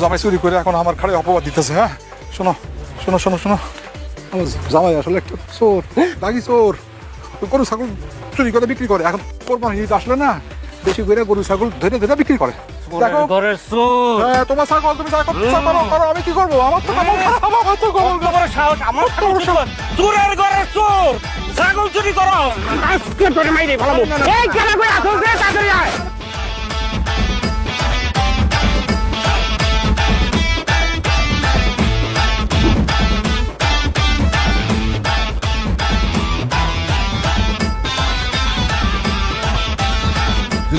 জামাই চুরি করে এখন আমার ঘরে অপবাদ দিতেছে। হ্যাঁ, শোনো শোনো শোনো শোনো, আমার জামাই আসলে একটা চোর, লাগি চোর। গরু ছাগল চুরি করে বিক্রি করে, এখন কোরবানি ঈদ আসলে না, বেশি করে গরু ছাগল ধরে ধরে বিক্রি করে। দেখো, ঘরের চোর। হ্যাঁ, তোমার ছাগল তুমি যা করতে চাও করো, করো, আমি কি করবো? আমার তো আমার তো গরু। কত বড় সাহস! আমার ছাগল চুরি করে? চোরের ঘরের চোর ছাগল চুরি করো? আজকে তোরে মাইরে ভালো। এই কেন করে আসো রে, তাড়াতাড়ি আয়।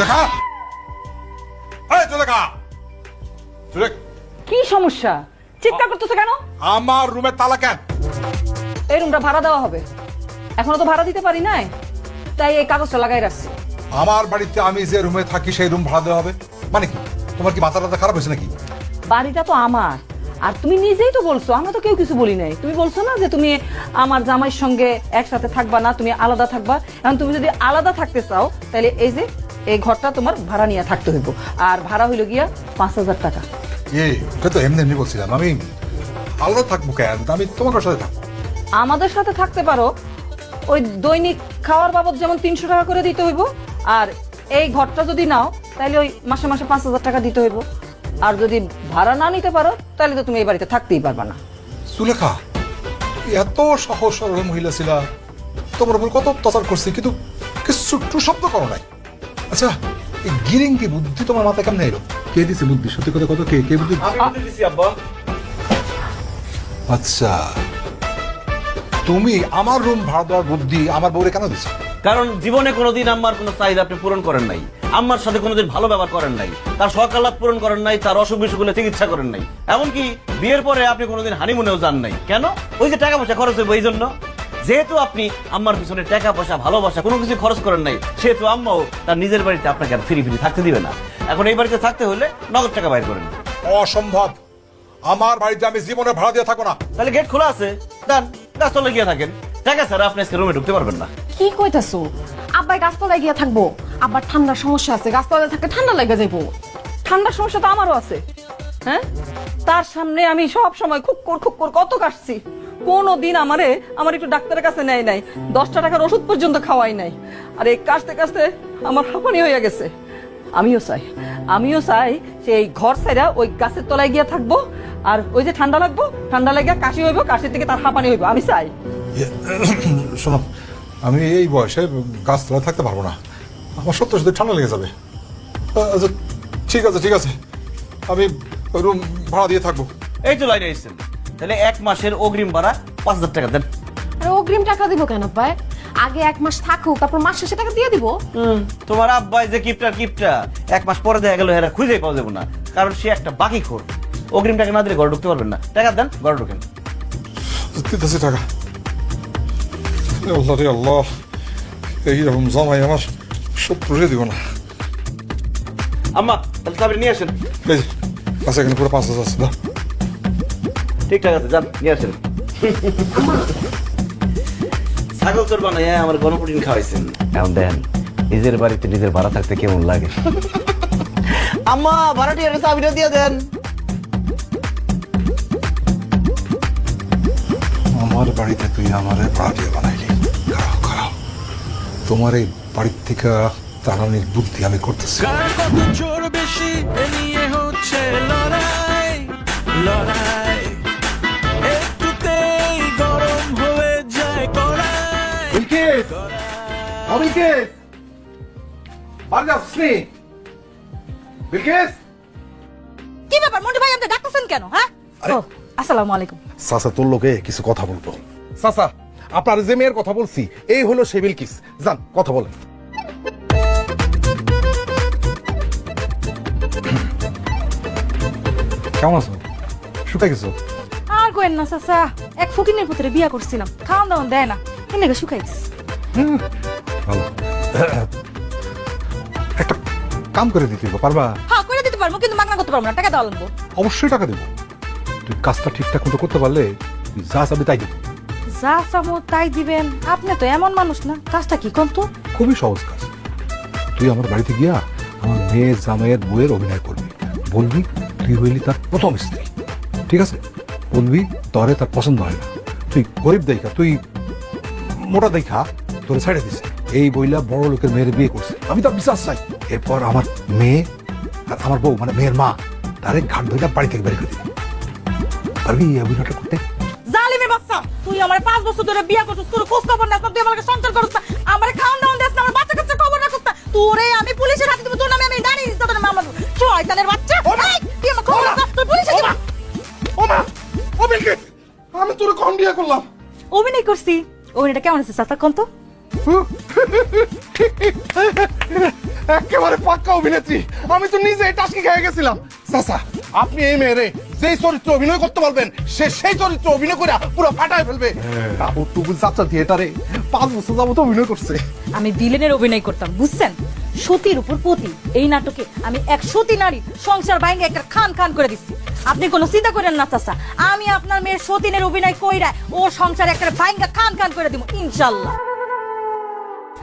দেখা এই তো দেখা কি সমস্যা? চিৎকার করতেছো কেন? আমার রুমের তালা কেন? এই রুমটা ভাড়া দেওয়া হবে, এখনো তো ভাড়া দিতে পারি নাই, তাই এই কাগজটা লাগাই রাখছি। আমার বাড়িতে আমি যে রুমে থাকি সেই রুম ভাড়া দেওয়া হবে মানে কি? তোমার কি মাথা টাথা খারাপ হয়েছে নাকি? বাড়িটা তো আমার, আর তুমি নিজেই তো বলছো, আমরা তো কেউ কিছু বলি নাই। তুমি বলছো না যে তুমি আমার জামাইয়ের সঙ্গে একসাথে থাকবা না, তুমি আলাদা থাকবা। এখন তুমি যদি আলাদা থাকতে চাও তাহলে এই যে এই ঘরটা তোমার ভাড়া নিয়ে থাকতে হইব, আর ভাড়া হইল গিয়া 5,000 টাকা। ওটা তো এমনি এমনি বলছিলাম, আমি আলাদা থাকবো কেন? আমি তোমার সাথে থাকবো। আমাদের সাথে থাকতে পারো, ওই দৈনিক খাওয়ার বাবদ যেমন 300 টাকা করে দিতে হইব, আর এই ঘরটা যদি নাও তাহলে ওই মাসে মাসে 5,000 টাকা দিতে হইব। আর যদি ভাড়া না নিতে পারো তাহলে তো তুমি এই বাড়িতে থাকতেই পারবা না। সুলেখা, এত সহজ সরল মহিলা ছিল, তোমার উপর কত অত্যাচার করছি, কিন্তু কিছু একটু শব্দ করো নাই। আচ্ছা, এই গিরিঙ্গি বুদ্ধি তোমার মাথায় কেমনে এলো? কে দিছে বুদ্ধি? সত্যি কথা কত, কে কে বুদ্ধি? আমি বুদ্ধি দিছি আব্বা। আচ্ছা, তুমি আমার রুম ভাড়া দেওয়ার বুদ্ধি আমার বউরে কেন দিছো? কারণ জীবনে কোনোদিন আমার কোনো চাহিদা আপনি পূরণ করেন নাই। আম্মার সাথে কোনোদিন ভালো ব্যবহার করেন নাই, তার সকালাত পূরণ করেন নাই, তার অসুখ বিসুখগুলো চিকিৎসা করেন নাই। এমনকি বিয়ের পরে আপনি কোনোদিন হানিমুনেও যান নাই। কেন? ওই যে টাকা পয়সা খরচ হইব এই জন্য। যেহেতু আপনি আম্মার পিছনে টাকা পয়সা ভালোবাসা কোনো কিছু খরচ করেন নাই, সেহেতু আম্মাও তার নিজের বাড়িতে আপনাকে আর ফিরি ফিরি থাকতে দিবে না। এখন এই বাড়িতে থাকতে হলে নগদ টাকা বাইর করেন। অসম্ভব, আমার বাড়িতে আমি জীবনে ভাড়া দিয়ে থাকো না। তাহলে গেট খোলা আছে, দেন গাছতলায় গিয়ে থাকেন। টাকা স্যার আপনি আজকে রুমে ঢুকতে পারবেন না। কি কইতাছো? আব্বাই গাছতলায় গিয়া থাকবো? আব্বার ঠান্ডার সমস্যা আছে, গাছতলায় থাকলে ঠান্ডা লাগা যাইবো। ঠান্ডার সমস্যা তো আমারও আছে। হ্যাঁ, তার সামনে আমি সব সময় খুব কত কাটছি। কোনোদিন আমার একটু ডাক্তারের কাছে নেয় নাই, 10টা টাকার ওষুধ পর্যন্ত খাওয়াই নাই। আর এই কাশতে কাশতে আমার হাঁপানি হয়ে গেছে। আমিও চাই সেই ঘর ছাইরা ওই গাছের তলায় গিয়া থাকবো। আর ওই যে ঠান্ডা লাগিয়া কাশি হইব, কাশির থেকে তার হাঁপানি হইব। আমি চাই। শোনো, আমি এই বয়সে গাছতলায় থাকতে পারবো না, আমার সত্যি সত্যি ঠান্ডা লেগে যাবে। আচ্ছা, ঠিক আছে, আমি রুম ভাড়া দিয়ে থাকবো। এই তো লাইনে এসেছেন, তাহলে 1 মাসের অগ্রিম ভাড়া 5000 টাকা দেন। আরে অগ্রিম টাকা দিব কেন আব্বাই? আগে 1 মাস থাকুক, তারপর মাস শেষে টাকা দিয়ে দিব। তোমার আব্বাই যে কিপটা 1 মাস পরে দেখা গেল এরা খুঁজে পাওয়া যাবে না, কারণ সে একটা বাকি খোর। অগ্রিম টাকা না দিলে ঘরে ঢুকতে পারবেন না। টাকা দেন, ঘরে ঢুকেন। দিতেছি টাকা। আল্লাহ রে আল্লাহ, এইরকম জামাই আমার শত্রুরে দিব না। আম্মা তাহলে চাবি নিয়ে আসেন। এই যে, আচ্ছা, এখানে পুরো 5000 আছে, দাও। ঠিকঠাক আছে, যান নিয়ে আসেন। ছাগল চোর বানাই আমার গণপ্রোটিন খাওয়াইছেন। এখন দেন নিজের বাড়িতে নিজের ভাড়া থাকতে কেমন লাগে। আম্মা ভাড়াটিয়ার চাবিটা দিয়ে দেন। আমার বাড়িতে তুই আমারে ভাড়া দিয়ে বানাইলি। খারাপ, তোমার এই বাড়ির থেকে তাড়ানির বুদ্ধি আমি করতেছি। কার কত জোর বেশি এ নিয়ে হচ্ছে লড়াই, একটুতেই গরম হয়ে যায় কড়াই। বিলকিস, বিলকিস, বাড়ি আসছিস? বিলকিস, কি ব্যাপার মন্টু ভাই, আপনি ডাকতেছেন কেন? হ্যাঁ, আরে, আসসালামু আলাইকুম। চাচা তোর লোকে কিছু কথা বলবো। চাচা, আপনার যে মেয়ের কথা বলছি এই হলো সে বিলকিস। যান কথা বলেন। কেমন আছো? শুকাই গেছো? আর কোয়েন না চাচা, এক ফকিনের পুত্রে বিয়া করছিলাম, খাওয়ান দাওয়ান দেয় না, এনে শুকাই গেছে। ভালো। একটা কাম করে দিতে পারবা? হ্যাঁ করে দিতে পারবো, কিন্তু মাগনা করতে পারবো না, টাকা দেওয়া লাগবো। অবশ্যই টাকা দেবো। তুই কাজটা ঠিকঠাক মতো করতে পারলে তুই যা চাবি তাই দেবো। যা চামো তাই দিবেন? আপনি তো এমন মানুষ না। কাজটা কি কোন তো? খুবই সহজ কাজ। তুই আমার বাড়িতে গিয়া আমার মেয়ের জামাইয়ের বইয়ের অভিনয় করবি। বলবি তুই হইলি তার প্রথম স্ত্রী, ঠিক আছে? বলবি তরে তার পছন্দ হয় না, তুই গরিব দেখা, তুই মোটা দেখা তোরে ছেড়ে দিছে। এই বইলা বড় লোকের মেয়ের বিয়ে করছে, আমি তার বিশ্বাস চাই। এরপর আমার মেয়ে আর আমার বউ মানে মেয়ের মা তারে ঘাট ধরে বাড়ি থেকে বের করে দিবি। পারবি এই অভিনয়টা করতে? জালিমের বাচ্চা, তুই আমার 5 বছর ধরে বিয়া করছিস, তোর খোঁজ খবর নাস না, তুই আমাকে সংসার করছিস না, আমারে খাওয়ান দাওয়ান দিস না, আমার বাচ্চা কাচ্চা খবর রাখিস না। তোরে আমি পুলিশের হাতে দেব, তোর নামে আমি ডানি দিস, তোর নামে মামলা দেব। শয়তানের বাচ্চা, এই তুই আমার খবর রাখ, তুই পুলিশে দিবা। ও মা, ও বিলকিস, আমি তোরে কম বিয়ে করলাম। অভিনয় করছি, অভিনয়টা কেমন আছে চাচা কোন তো? একেবারে পাক্কা অভিনেত্রী। আমি তো নিজে টাস্কি খেয়ে গেছিলাম। চাচা, আপনি এই মেয়েরে যেই চরিত্র অভিনয় করতে পারবেন সে সেই চরিত্র অভিনয় করে পুরো ফাটায় ফেলবে। রাহুল টুকুল চাচা থিয়েটারে 5 বছর যাবত অভিনয় করছে। আমি ভিলেনের অভিনয় করতাম, বুঝছেন? সতীর উপর পতি, এই নাটকে আমি এক সতী নারী সংসার বাইঙ্গে একটা খান খান করে দিচ্ছি। আপনি কোনো চিন্তা করেন না চাচা, আমি আপনার মেয়ের সতীনের অভিনয় কইরা ও সংসার একটা বাইঙ্গা খান খান করে দিব ইনশাল্লাহ।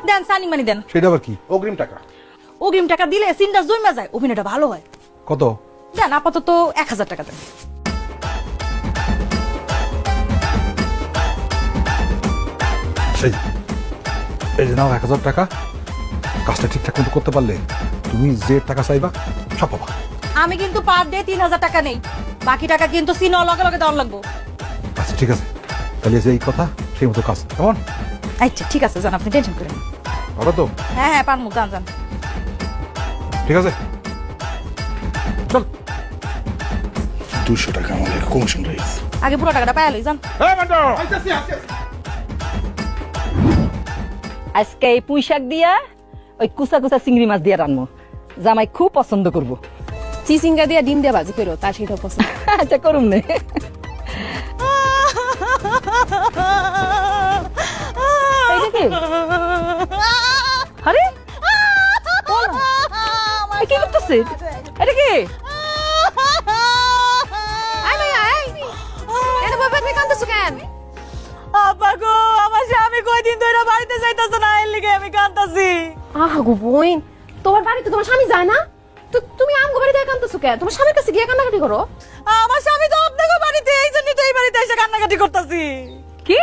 দেন সানি মানি দেন। সেটা আবার কি? অগ্রিম টাকা? অগ্রিম টাকা দিলে সিনটা জমা যায়, অভিনয়টা ভালো হয়। কত? দেন আপাতত 1000 টাকা দেন। এই যে নাও 1000 টাকা। কাজটা ঠিকঠাক মতো করতে পারলে তুমি যে টাকা চাইবা সব পাবা। আমি কিন্তু পার ডে 3000 টাকা নেই, বাকি টাকা কিন্তু সিনেমা লগে লগে দেওয়ার লাগবো। আচ্ছা ঠিক আছে, তাহলে যে এই কথা সেই মতো কাজ কেমন? আচ্ছা ঠিক আছে, জান আপনি টেনশন করেন না। ওরা তো হ্যাঁ হ্যাঁ পারমু, যান যান। ঠিক আছে, চল। 200 টাকা আমাদের কমিশন রয়েছে। আগে পুরো টাকাটা পাইয়া লই, যান। আজকে এই পুঁই শাক দিয়া ওই কুচা কুচা চিংড়ি মাছ দিয়ে রান্নবো। জামাই খুব পছন্দ করব। চিচিঙ্গা দিয়া ডিম দিয়া ভাজি করো, তার সেটা পছন্দ। আচ্ছা করুম নে। এইটা কি? আরে কি করতেছে? এটা কি? আব্বা গো, আমার স্বামী কয়দিন ধরে বাড়িতে যাইতাছে না, এর লিগে আমি কাঁদতাছি। আহা গো বোন, তোমার বাড়িতে তোমার স্বামী যায় না? তো তুমি আমগো বাড়িতে কাঁদতেছো কেন? তোমার স্বামীর কাছে গিয়ে কান্নাকাটি করো। আমার স্বামী তো আপনাদের বাড়িতে, এই জন্যই তো এই বাড়িতে এসে কান্নাকাটি করতেছি। কি?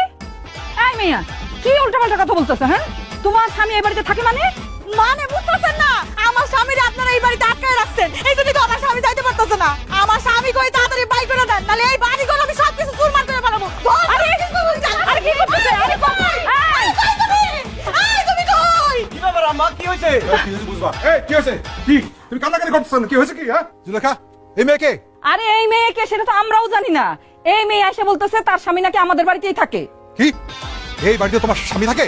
এই মেয়া, কি উল্টাপাল্টা কথা বলতেছো? হ্যাঁ, তোমার স্বামী এই বাড়িতে থাকে মানে? মানে বুঝতেছেন না, আমার স্বামীর আপনারা এই বাড়িতে আটকায় রাখছেন, এই জন্যই তো আমার স্বামী যাইতে পারতেছে না। আমার স্বামী কই তাড়াতাড়ি বাই করে দেন, নাহলে এই বাড়িগুলো আমি সবকিছু চুরমার করে ফেলাবো। আরে কি করতেছে? আরে কই? এই তুমি কই? কি ব্যাপার আম্মা, কি হয়েছে? বুঝবা এই কি হয়েছে? কি তুমি কান্নাকাটি করতেছো না? কি হয়েছে কি? হ্যাঁ জুলেখা, এই মেয়েকে আরে এই মেয়েকে সেটা তো আমরাও জানি না। এই মেয়ে এসে বলতেছে তার স্বামী নাকি আমাদের বাড়িতেই থাকে। কি এই বাড়িতে তোমার স্বামী থাকে?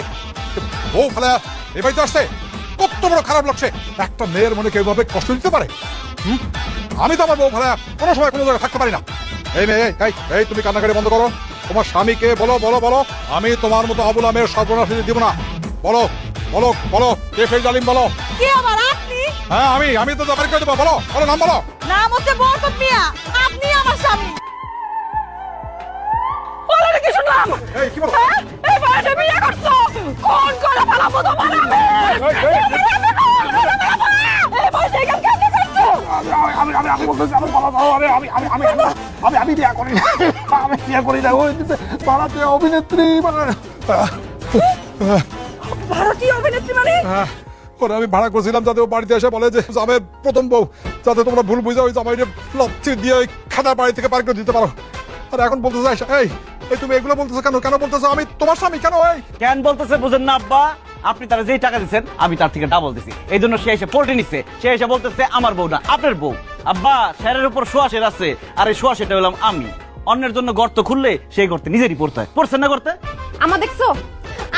ও ফেলা এই বাড়িতে আসছে, কত বড় খারাপ লাগছে। একটা মেয়ের মনে কেউ ভাবে কষ্ট দিতে পারে? আমি তো আমার বউ ফেলা কোনো সময় কোনো জায়গায় থাকতে পারি না। এই মেয়ে, এই তুমি কান্নাকাটি বন্ধ করো। তোমার স্বামীকে বলো বলো বলো, আমি তোমার মতো অবলা মেয়ের সর্বনাশ দিব না। বলো বলো বলো, কে ফের জালিম বলো। কি আবার আপনি? হ্যাঁ আমি তো ব্যাপারে করে দেবো। বলো বলো, নাম বলো। নাম হচ্ছে বরকত মিয়া, আপনি আমার স্বামী। ওরে কি শুনলাম? এই কি বলো? হ্যাঁ? এই বাড়িতে বিয়ে করছো? কোন করে ফেলাবো তোমার আমি? এই বাড়িতে কেন করছো? আমি বিয়া করি না। আমি বিয়া করি না। ওই পাড়াতে অভিনেত্রী ভারতীয় অভিনেত্রী মানে? ওরা আমি ভাড়া করছিলাম যাতে ও বাড়িতে এসে বলে যে জামের প্রথম বউ, যাতে তোমরা ভুল বুঝে ওই জামাইটা লাচ্ছি দিয়ে ওই খাতার বাড়ি থেকে পার করে দিতে পারো। আর এখন বলতেছে এই এই তুমি এগুলো বলতেছো কেন? কেন বলতেছো আমি তোমার স্বামী? কেন এই কেন বলতেছে বুঝেন না আব্বা? আপনি তারা যেই টাকা দিচ্ছেন আমি তার থেকে ডাবল দিছি, এই জন্য সে এসে পল্টে নিচ্ছে। সে এসে বলতেছে আমার বউ না আপনার বউ। আব্বা স্যারের উপর সোয়াশের আছে, আর এই সোয়াশেটা হলাম আমি। অন্যের জন্য গর্ত খুললে সেই গর্তে নিজেরই পড়তে হয়। পড়ছেন না গর্তে? আমার দেখছো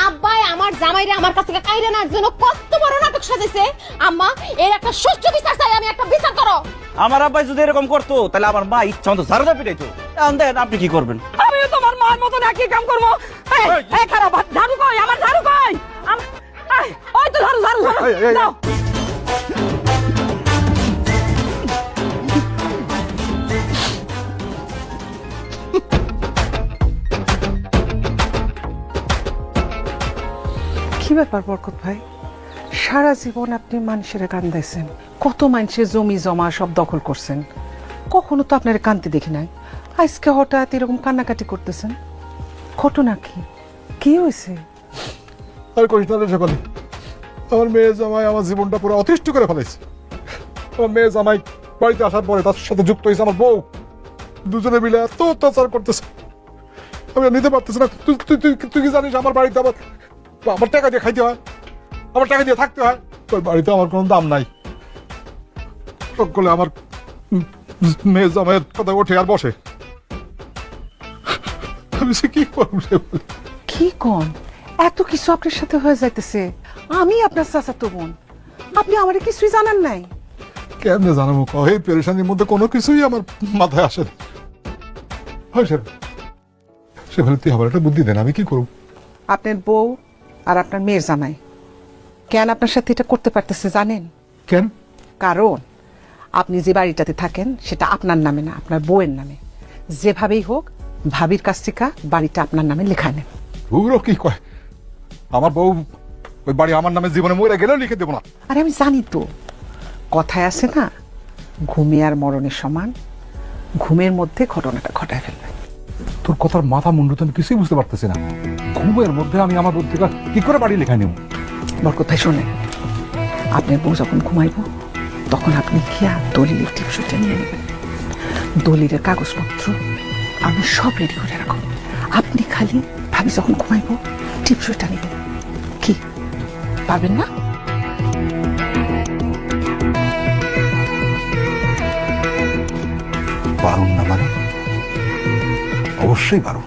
আব্বাই আমার জামাইরে আমার কাছ থেকে কাইরে নেওয়ার জন্য কত বড় নাটক সাজাইছে। আম্মা এর একটা সুষ্ঠু বিচার চাই, আমি একটা বিচার করো। আমার আব্বাই যদি এরকম করতো তাহলে আমার মা ইচ্ছা মতো ঝাড়ুদা পিটাইতো। এখন দেখেন আপনি কি করবেন। আমিও তোমার মার মতো একই কাম করবো। এই খারাপ ঝাড়ু কই? আমার ঝাড়ু কই? ওই তো ঝাড়ু ঝাড়ু দাও। কি ব্যাপার বরকত ভাই, সারা জীবন আপনি মানুষের কান্দাইছেন, কত মানুষের জমি জমা সব দখল করছেন, কখনো তো আপনার কান্তি দেখি নাই। আজকে হঠাৎ এরকম কান্নাকাটি করতেছেন, ঘটনা কি? কি হয়েছে? আর করিস না রে সকালে। আমার মেয়ে জামাই আমার জীবনটা পুরো অতিষ্ঠ করে ফেলেছে। আমার মেয়ে জামাই বাড়িতে আসার পরে তার সাথে যুক্ত হয়েছে আমার বউ। দুজনে মিলে এত অত্যাচার করতেছে, আমি আর নিতে পারতেছি না। তুই কি জানিস আমার বাড়িতে আমার টাকা দিয়ে খাইতে হয়, আমার টাকা দিয়ে থাকতে হয়। ওই বাড়িতে আমার কোনো দাম নাই। সকলে আমার মেয়ে জামাইয়ের কথা ওঠে আর বসে। আমি সে কি করব? কি কোন এত কিছু আপনার সাথে হয়ে যাইতেছে? আমি আপনার চাচাতো বোন, আপনি আমার কিছুই জানান নাই? কেমনে জানাবো? এই পেরেশানির মধ্যে কোনো কিছুই আমার মাথায় আসে না। সে বলে তুই আবার একটা বুদ্ধি দেন, আমি কি করব? আপনার বউ আর আপনার মেয়ের জামাই কেন আপনার সাথে এটা করতে পারতেছে জানেন? কেন? কারণ আপনি যে বাড়িটাতে থাকেন সেটা আপনার নামে না, আপনার বউয়ের নামে। যেভাবেই হোক ভাবির কাছ থেকে বাড়িটা আপনার নামে লেখা নেন। ওগুলো কি কয়? আমার বউ ওই বাড়ি আমার নামে জীবনে মরে গেলেও লিখে দেবো না। আরে আমি জানি তো, কথায় আছে না, ঘুমে আর মরণের সমান, ঘুমের মধ্যে ঘটনাটা ঘটায় ফেলবে। তোর কথার মাথা মুন্ডু তো আমি কিছুই বুঝতে পারতেছি না। ঘুমের মধ্যে আমি আমার পত্রিকা কি করে বাড়ি লেখা নেব? বরকত ভাই শোনেন, আপনার বউ যখন ঘুমাইব তখন আপনি গিয়া দলিলের টিপসইটা নিয়ে নেবেন। দলিলের কাগজপত্র আমি সব রেডি করে রাখো, আপনি খালি ভাবি যখন ঘুমাইব টিপসইটা নেবেন। কি পারবেন না? পারুন না মানে? অবশ্যই পারুন।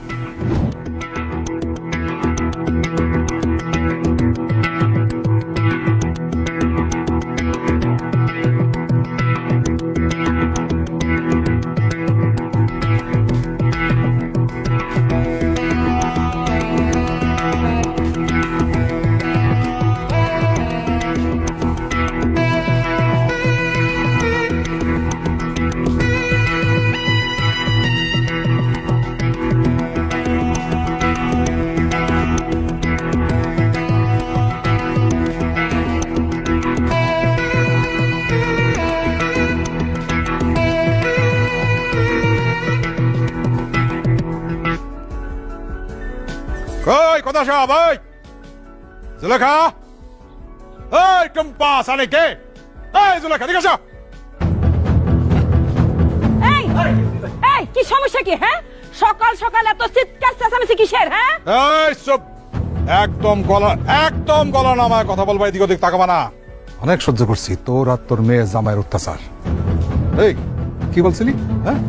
কথা সব এই জুলেখা, এই টম্পা সালে কে? এই জুলেখা ঠিক আছে? এই এই কি সমস্যা কি? হ্যাঁ, সকাল সকাল এত চিৎকার চেঁচামেচি কিসের? হ্যাঁ, এই সব একদম গলা নামায় কথা বলবা, এদিক ওদিক তাকাবা না। অনেক সহ্য করছি তোর আর তোর মেয়ে জামাইয়ের অত্যাচার। এই কি বলছিলি? হ্যাঁ,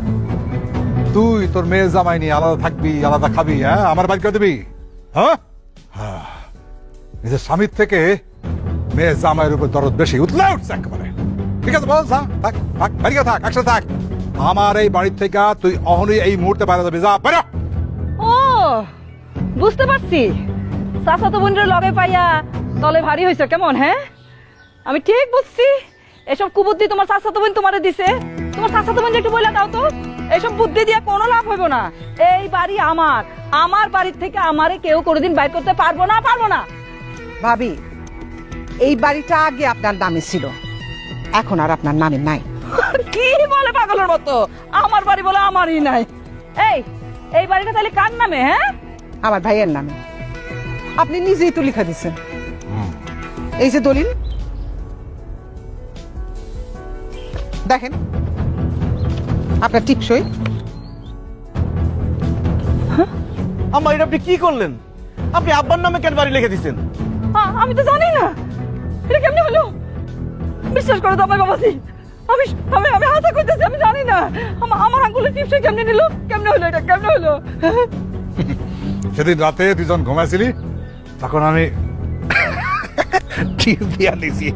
তুই তোর মেয়ে জামাই নিয়ে আলাদা থাকবি, আলাদা খাবি, হ্যাঁ আমার বাড়ি করে দিবি? হ্যাঁ, নিজের স্বামীর থেকে মেয়ে জামাইয়ের উপর দরদ বেশি, উতলে উঠছে একেবারে। ঠিক আছে বল, থাক থাক বাড়ি থাক, একসাথে থাক। আমার এই বাড়ির থেকে তুই অহনই এই মুহূর্তে বাইরে যাবি, যা বাইরে। ও বুঝতে পারছি, চাচাতো বোনের লগে পাইয়া তলে ভারী হয়েছে কেমন? হ্যাঁ, আমি ঠিক বুঝছি। এসব কুবুদ্ধি তোমার চাচাতো বোন তোমারে দিছে। তোমার চাচাতো বোন একটু বলে দাও তো, এইসব বুদ্ধি দিয়ে কোনো লাভ হইব না। এই বাড়ি আমার, আমার বাড়ির থেকে আমারে কেউ কোনোদিন বাইর করতে পারবো না। ভাবি, এই বাড়িটা আগে আপনার নামে ছিল, এখন আর আপনার নামে নাই। কি বলে পাগলের মতো? আমার বাড়ি বলে আমারই নাই। এই বাড়িটা তাহলে কার নামে? হ্যাঁ, আমার ভাইয়ের নামে। আপনি নিজেই তো লিখা দিচ্ছেন। এই যে দলিল দেখেন, আপনার টিপসই। আম্মা, এটা আপনি কি করলেন? আপনি আব্বার নামে কেন বাড়ি লিখে দিচ্ছেন? আমি তো জানি না এটা কেমনে হলো। বিশ্বাস করে দাও বাবাজি, আমি আমি আমি হাসা করতেছি, আমি জানি না আমার আঙ্গুলের টিপসই কেমনে নিল, কেমনে হলো, এটা কেমনে হলো? সেদিন রাতে দুজন ঘুমাইছিলি, তখন আমি টিপ দিয়া নিছি।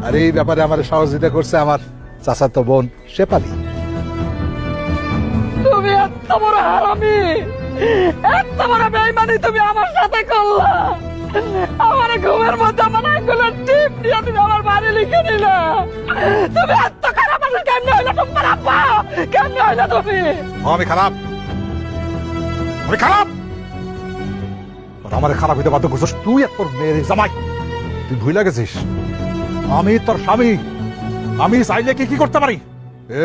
আর এই ব্যাপারে আমার সহযোগিতা করছে আমার চাচাতো বোন শেফালি। তুমি এত বড় হারামি, এত বড় বেঈমানি তুমি আমার সাথে করলা। আমার ঘুমের মধ্যে আমার আঙ্গুলের টিপ দিয়ে তুমি আমার বাড়ি লিখে দিলা। তুমি এত খারাপ মানুষ কেমনে হইলো? তোমার আব্বা কেমনে হইলো তুমি? আমি খারাপ? আমার খারাপ হইতে বাধ্য করছিস তুই আর তোর মেয়ের জামাই। তুই ভুলে গেছিস আমি তোর স্বামী। আমি চাইলে কি করতে পারি?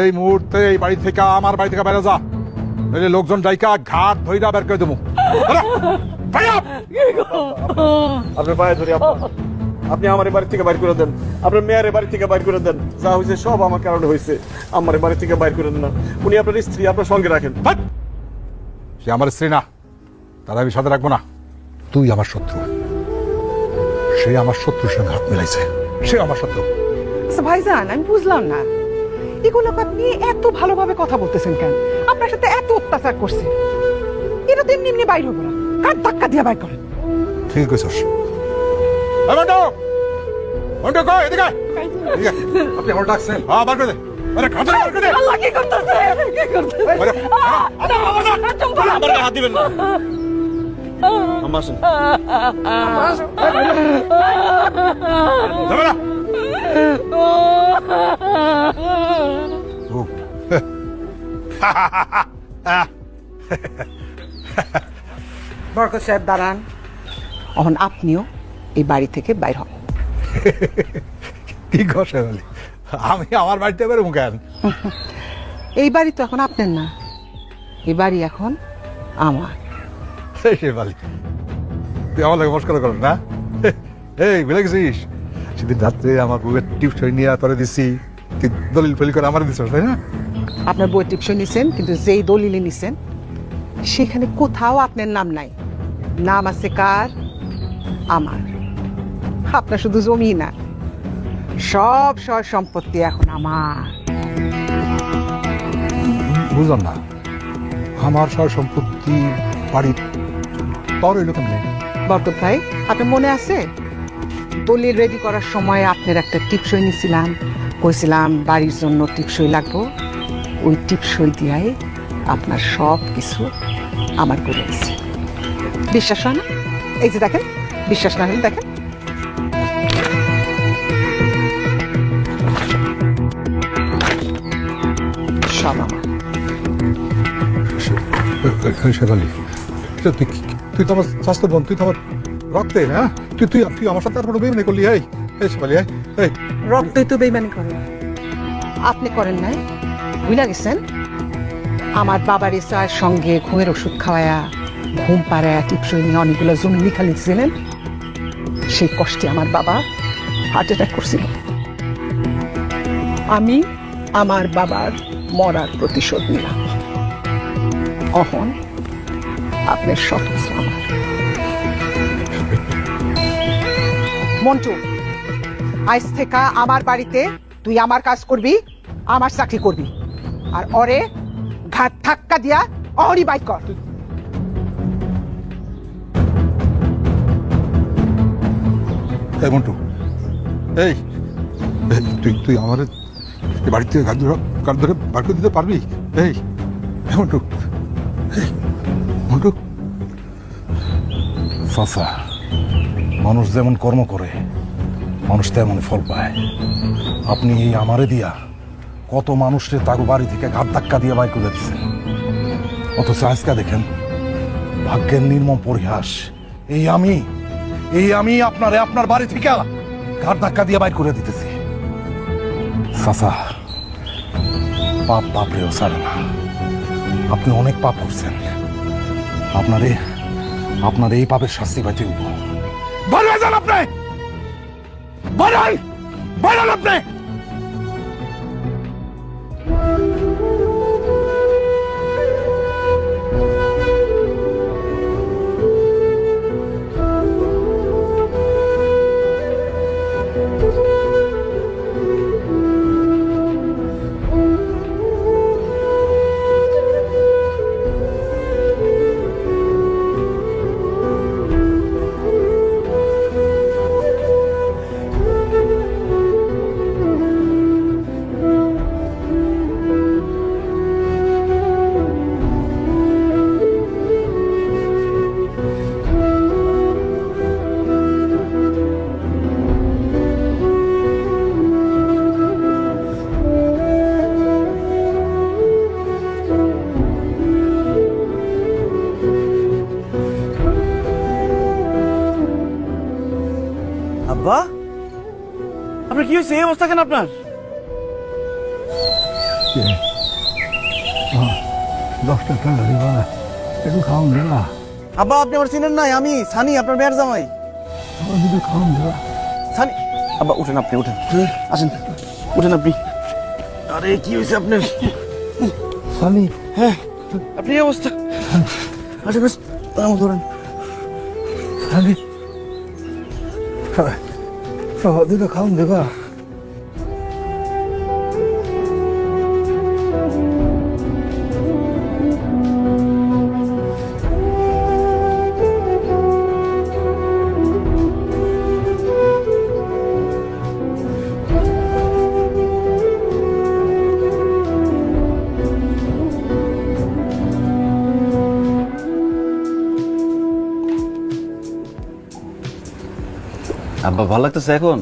এই মুহূর্তে এই বাড়ি থেকে, আমার বাড়ি থেকে বাইরে যা, নইলে লোকজন ডাইকা ঘাট ধইরা বের করে দেবো। আপনার পায়ে ধরি আব্বা, আপনি আমার বাড়ি থেকে বাইর করে দেন, আপনার মেয়ের বাড়ি থেকে বাইর করে দেন। যা হয়েছে সব আমার কারণে হয়েছে, আমার বাড়ি থেকে বাইর করে দেন না। উনি আপনার স্ত্রী, আপনার সঙ্গে রাখেন। সে আমার স্ত্রী না, তারা আমি সাথে রাখবো না। তুই আমার শত্রু, সে আমার শত্রুর সঙ্গে হাত মিলাইছে, সে আমার শত্রু। আচ্ছা ভাইজান, আমি বুঝলাম না এগুলো আপনি এত ভালোভাবে কথা বলতেছেন কেন? আপনার সাথে এত অত্যাচার করছে, এটা তো এমনি এমনি বাইর হবো না, কার ধাক্কা দিয়ে বাইর করেন। ঠিক কইছস। আপনি আমার ডাকছেন? হ্যাঁ, বার করে দে। আরে খাতা বার করে দে। আল্লাহ কি করতেছে? কি করতেছে? আরে, আমার গায়ে হাত দিবেন না। আম্মা আসেন। যাবে না। বরকত সাহেব দাঁড়ান, এখন আপনিও এই বাড়ি থেকে বাইর হন। কি ঘষে বলি, আমি আমার বাড়িতে বেরোবো কেন? এই বাড়ি তো এখন আপনার না, এই বাড়ি এখন আমার। সে বলি, তুই আমার লাগে মস্করা কর না? এই ভুলে গেছিস সেদিন রাত্রে আমার বউয়ের টিপসই নিয়ে তোরে দিছি, তুই দলিল ফলিল করে আমার দিছিস, তাই না? আপনার বই টিপসই নিছেন, কিন্তু যেই দলিলে নিছেন সেখানে কোথাও আপনার নাম নাই। নাম আছে কার? আমার। আপনার শুধু জমি না, সব সয় সম্পত্তি এখন আমার। বুঝলাম না, আমার সব সম্পত্তি বাড়ি তোর হইল কেমনে? বরকত ভাই, আপনার মনে আছে দলিল রেডি করার সময় আপনার একটা টিপসই নিছিলাম, কইছিলাম বাড়ির জন্য টিপসই লাগবো। ওই টিপসই দিয়াই আপনার সব কিছু আমার করে দিচ্ছে। বিশ্বাস হয় না? এই যে দেখেন, বিশ্বাস না হলে দেখেন। সব আমার। শেফালি, তুই তো আমার স্বাস্থ্য বোন, তুই তো আমার রক্তে, হ্যাঁ? তুই তুই তুই আমার সাথে আর কোনো বেইমানি করলি? এই শেফালি, এই রক্তই তো বেইমানি করেন, আপনি করেন নাই? ভুলে গেছেন আমার বাবার ইচ্ছার সঙ্গে ঘুমের ওষুধ খাওয়ায়া ঘুম পাড়ায় টিপসই নিয়ে অনেকগুলো জমি লিখা লিখছিলেন, সেই কষ্টে আমার বাবা হার্ট অ্যাটাক করছিল। আমি আমার বাবার মরার প্রতিশোধ নিলাম। অহন আপনার সহজ আমার মন্টু, আজ থেকে আমার বাড়িতে তুই আমার কাজ করবি, আমার চাকরি করবি, আর ওরে ঘাট ধাক্কা দিয়া অহরি বাইক কর। এই মন্টু, এই তুই তুই আমার বাড়ির থেকে গাড়ি ধরে বার করে দিতে পারবি? এই মন্টু, এই মন্টু। চাচা, মানুষ যেমন কর্ম করে মানুষ তেমন ফল পায়। আপনি এই আমারে দিয়া কত মানুষকে তার বাড়ি থেকে ঘাট ধাক্কা দিয়ে বাইর করে দিচ্ছেন, অথচ আজকে দেখেন ভাগ্যের নির্মম পরিহাস। এই আমি আপনারে আপনার বাড়ি থেকে ঘাট ধাক্কা দিয়ে বাইর করে দিতেছি। চাচা, পাপ বাপরেও ছাড়ে না। আপনি অনেক পাপ করছেন, আপনার এই পাপের শাস্তি পাইতে হইব। বাইরে যান আপনি, বাইরে আপনি। আব্বা, আপনার কি হয়েছে? এই অবস্থা কেন আপনার? 10 টাকা দিবা, একটু খাওয়ান দিবা। আব্বা, আপনি আমার চিনেন নাই? আমি সানি, আপনার মেয়ের জামাই। আমার যদি খাওয়ান দিবা। সানি, আব্বা উঠেন, আপনি উঠেন, আসেন, উঠেন আপনি। আরে কি হয়েছে আপনার? সানি, হ্যাঁ, আপনি এই অবস্থা। আচ্ছা বেশ, ধরেন। সানি, দিলে খাওয়ান দিবা। আব্বা, ভালো লাগতেছে এখন?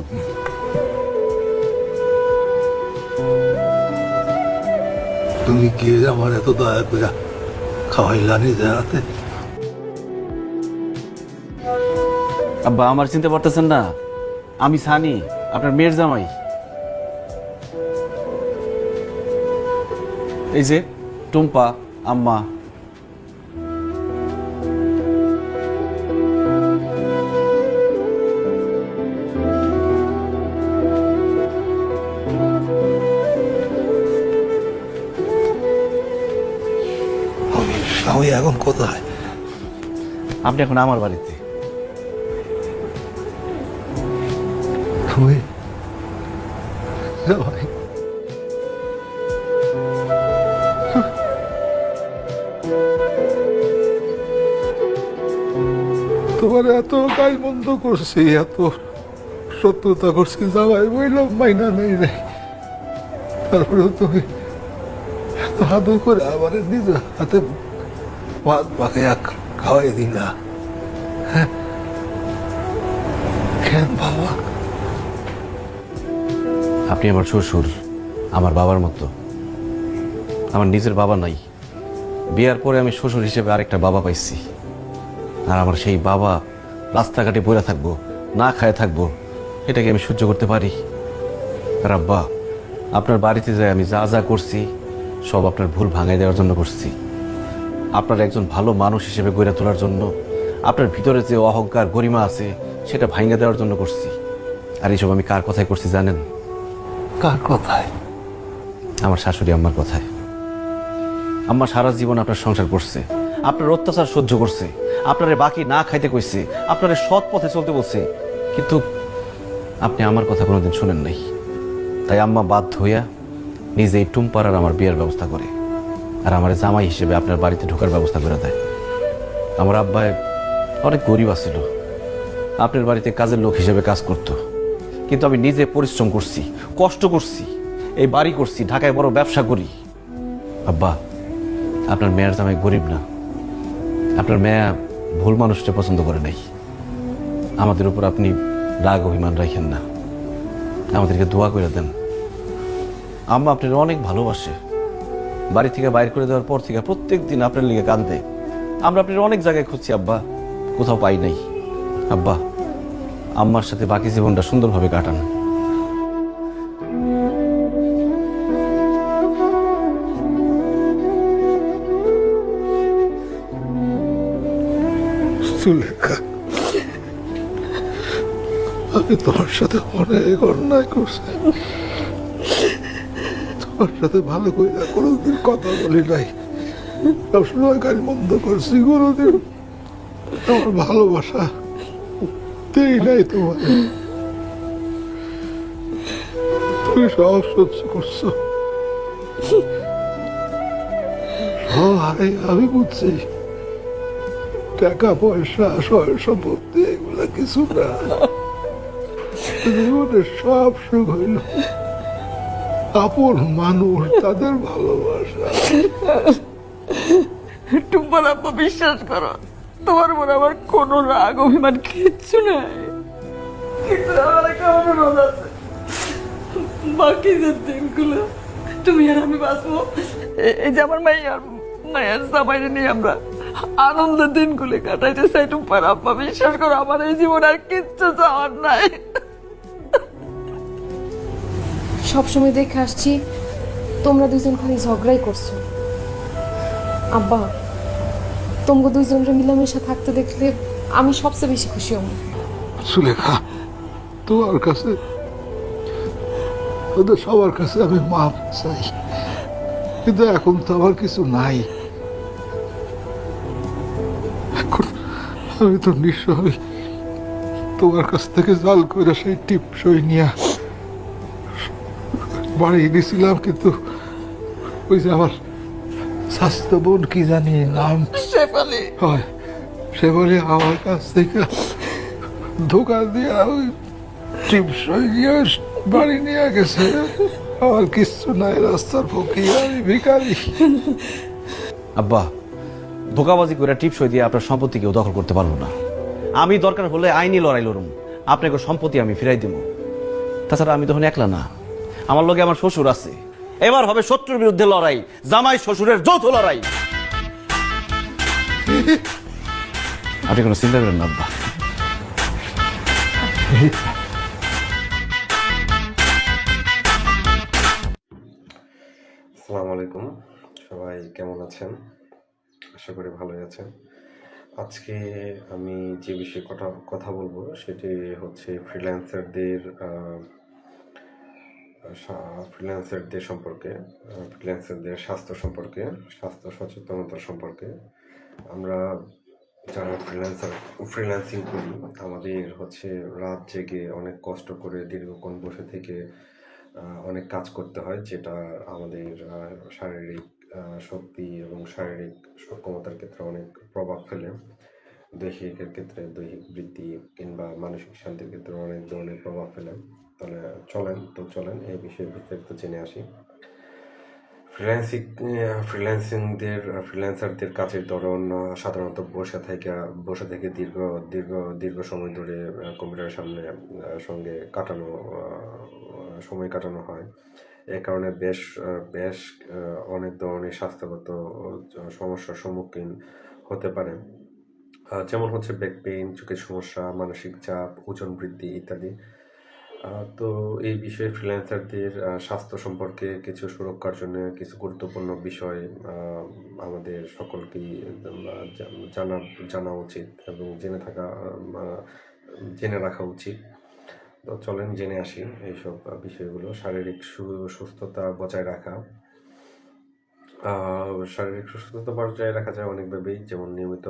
তুমি কে আমার এত দয়া করে খাওয়াইলানি দেখাতে? আব্বা, আমার চিনতে পারতেছেন না? আমি সানি, আপনার মেয়ের জামাই। এই যে টুম্পা, আম্মা। আমি এখন কোথায়? আপনি এখন আমার বাড়িতে। তুমি ভাই, তোমার এত গাল বন্ধ করছি, এত সত্যতা করছি, জামাই বললাম মাইনা নেই রে, তারপরেও তুমি এত আদর করে আমার নিজ হাতে ভাত পাকাইয়া খাওয়াই দিলা। হ্যাঁ, কেন বাবা? আপনি আমার শ্বশুর, আমার বাবার মতো। আমার নিজের বাবা নাই। বিয়ার পরে আমি শ্বশুর হিসেবে আরেকটা বাবা পাইছি। আর আমার সেই বাবা রাস্তাঘাটে পড়ে থাকবো, না খায় থাকবো, এটাকে আমি সহ্য করতে পারি? আর আব্বা, আপনার বাড়িতে যাই আমি যা যা করছি সব আপনার ভুল ভাঙাই দেওয়ার জন্য করছি। আপনার একজন ভালো মানুষ হিসেবে গড়ে তোলার জন্য, আপনার ভিতরে যে অহংকার গরিমা আছে সেটা ভাঙিয়ে দেওয়ার জন্য করছি। আর এইসব আমি কার কথায় করছি জানেন? কার কথায়? আমার শাশুড়ি আম্মার কথায়। আম্মা সারা জীবন আপনার সংসার করছে, আপনার অত্যাচার সহ্য করছে, আপনারে বাকি না খাইতে কইছে, আপনারে সৎ পথে চলতে বলছে, কিন্তু আপনি আমার কথা কোনোদিন শুনেন নাই। তাই আম্মা বাধ্য হইয়া নিজেই টুমপাড়ার আমার বিয়ের ব্যবস্থা করে, আর আমার জামাই হিসেবে আপনার বাড়িতে ঢোকার ব্যবস্থা করে দেয়। আমার আব্বাই অনেক গরিব আছিল, আপনার বাড়িতে কাজের লোক হিসেবে কাজ করত, কিন্তু আমি নিজে পরিশ্রম করছি, কষ্ট করছি, এই বাড়ি করছি, ঢাকায় বড় ব্যবসা করি। আব্বা, আপনার মেয়ের জামাই গরিব না, আপনার মেয়ে ভুল মানুষটা পছন্দ করে নাই। আমাদের উপর আপনি রাগ অভিমান রাখেন না, আমাদেরকে দোয়া করে দেন। আম্মা আপনার অনেক ভালোবাসে, বাড়ি থেকে বাইর করে দেওয়ার পর থেকে প্রত্যেক দিন আপনার লিগে কাঁদে। আমরা আপনার অনেক জায়গায় খুঁজছি আব্বা, কোথাও পাই নাই। আব্বা, আম্মার সাথে বাকি জীবনটা সুন্দরভাবে কাটান। সুলেখা, আমি তোমার সাথে অনেক অন্যায় করছি। তোমার সাথে ভালো করে কোনোদিন কথা বলি নাই, সবসময় কাজ বন্ধ করছি। কোনোদিন আমার ভালোবাসা দেই নাই তোমার। তুমি সব সহ্য করছো, আমি বুঝছি টাকা পয়সা সয় সম্পত্তি এগুলা কিছু না, জীবনের সব সুখ হইল আপন মানুষ, তাদের ভালোবাসা। টুম্পার আব্বা, বিশ্বাস করো, তোমার মনে আমার কোনো রাগ অভিমান কিচ্ছু নাই, কিন্তু আমার একটা অনুরোধ আছে। বাকি যে দিনগুলো তুমি আর আমি বাঁচবো, এই যে আমার মায়ের জামাইরে নিয়ে আমরা আনন্দের দিনগুলো কাটাইতে চাই। টুম্পার আব্বা, বিশ্বাস করো, আমার এই জীবন আর কিচ্ছু চাওয়ার নাই। সবসময় দেখে আসছি তোমরা দুইজন খালি ঝগড়াই করছো। আব্বা, তোমরা দুইজনের মিলামেশা থাকতে দেখলে আমি সবচেয়ে বেশি খুশি হব। সুলেখা, তোমার কাছে, ওদের সবার কাছে আমি মাপ চাই, কিন্তু এখন তো আমার কিছু নাই। এখন আমি তো নিশ্চয় তোমার কাছ থেকে জাল করে সেই টিপসই নিয়ে বাড়ি গেছিলাম, কিন্তু ওই যে আমার স্বাস্থ্য বোন কি জানি নাম, শেফালি, হয় শেফালি আমার কাছ থেকে ধোকা দিয়ে ওই টিপসই নিয়ে বাড়ি নিয়ে গেছে। আমার কিচ্ছু নাই, রাস্তার ফকির, আমি ভিখারি। আব্বা, ধোকাবাজি করে টিপসই দিয়ে আপনার সম্পত্তি কেউ দখল করতে পারবো না। আমি দরকার হলে আইনি লড়াই লড়ুম, আপনাকে সম্পত্তি আমি ফিরাই দিব। তাছাড়া আমি তখন একলা না, আমার লগে আমার শ্বশুর আছে। এবার হবে শত্রুর বিরুদ্ধে লড়াই, জামাই শ্বশুরের যৌথ লড়াই। আপনি কোনো চিন্তা করেন না আব্বা। আসসালামু আলাইকুম, সবাই কেমন আছেন? আশা করি ভালোই আছেন। আজকে আমি যে বিষয়ে কথা বলবো সেটি হচ্ছে ফ্রিল্যান্সারদের সম্পর্কে, ফ্রিল্যান্সারদের স্বাস্থ্য সম্পর্কে, স্বাস্থ্য সচেতনতা সম্পর্কে। আমরা যারা ফ্রিল্যান্সিং করি, আমাদের হচ্ছে রাত জেগে অনেক কষ্ট করে দীর্ঘক্ষণ বসে থেকে অনেক কাজ করতে হয়, যেটা আমাদের শারীরিক শক্তি এবং শারীরিক সক্ষমতার ক্ষেত্রে অনেক প্রভাব ফেলে। দৈহিকের ক্ষেত্রে দৈহিক বৃদ্ধি কিংবা মানসিক শান্তির ক্ষেত্রে অনেক ধরনের প্রভাব ফেলে। তাহলে চলেন এই বিষয়ে বিস্তারিত জেনে আসি। ফ্রিল্যান্সারদের কাজের ধরন সাধারণত বসে থেকে দীর্ঘ সময় ধরে কম্পিউটারের সঙ্গে সময় কাটানো হয়। এ কারণে বেশ অনেক ধরনের স্বাস্থ্যগত সমস্যার সম্মুখীন হতে পারে, যেমন হচ্ছে ব্যাক পেইন, চোখের সমস্যা, মানসিক চাপ, ওজন বৃদ্ধি ইত্যাদি। তো এই বিষয়ে ফ্রিল্যান্সারদের স্বাস্থ্য সম্পর্কে কিছু সুরক্ষার জন্য কিছু গুরুত্বপূর্ণ বিষয় আমাদের সকলকেই জানা জানা উচিত এবং জেনে রাখা উচিত। তো চলেন জেনে আসি এইসব বিষয়গুলো। শারীরিক সুস্থতা বজায় রাখা। শারীরিক সুস্থতা বজায় রাখা যায় অনেকভাবেই, যেমন নিয়মিত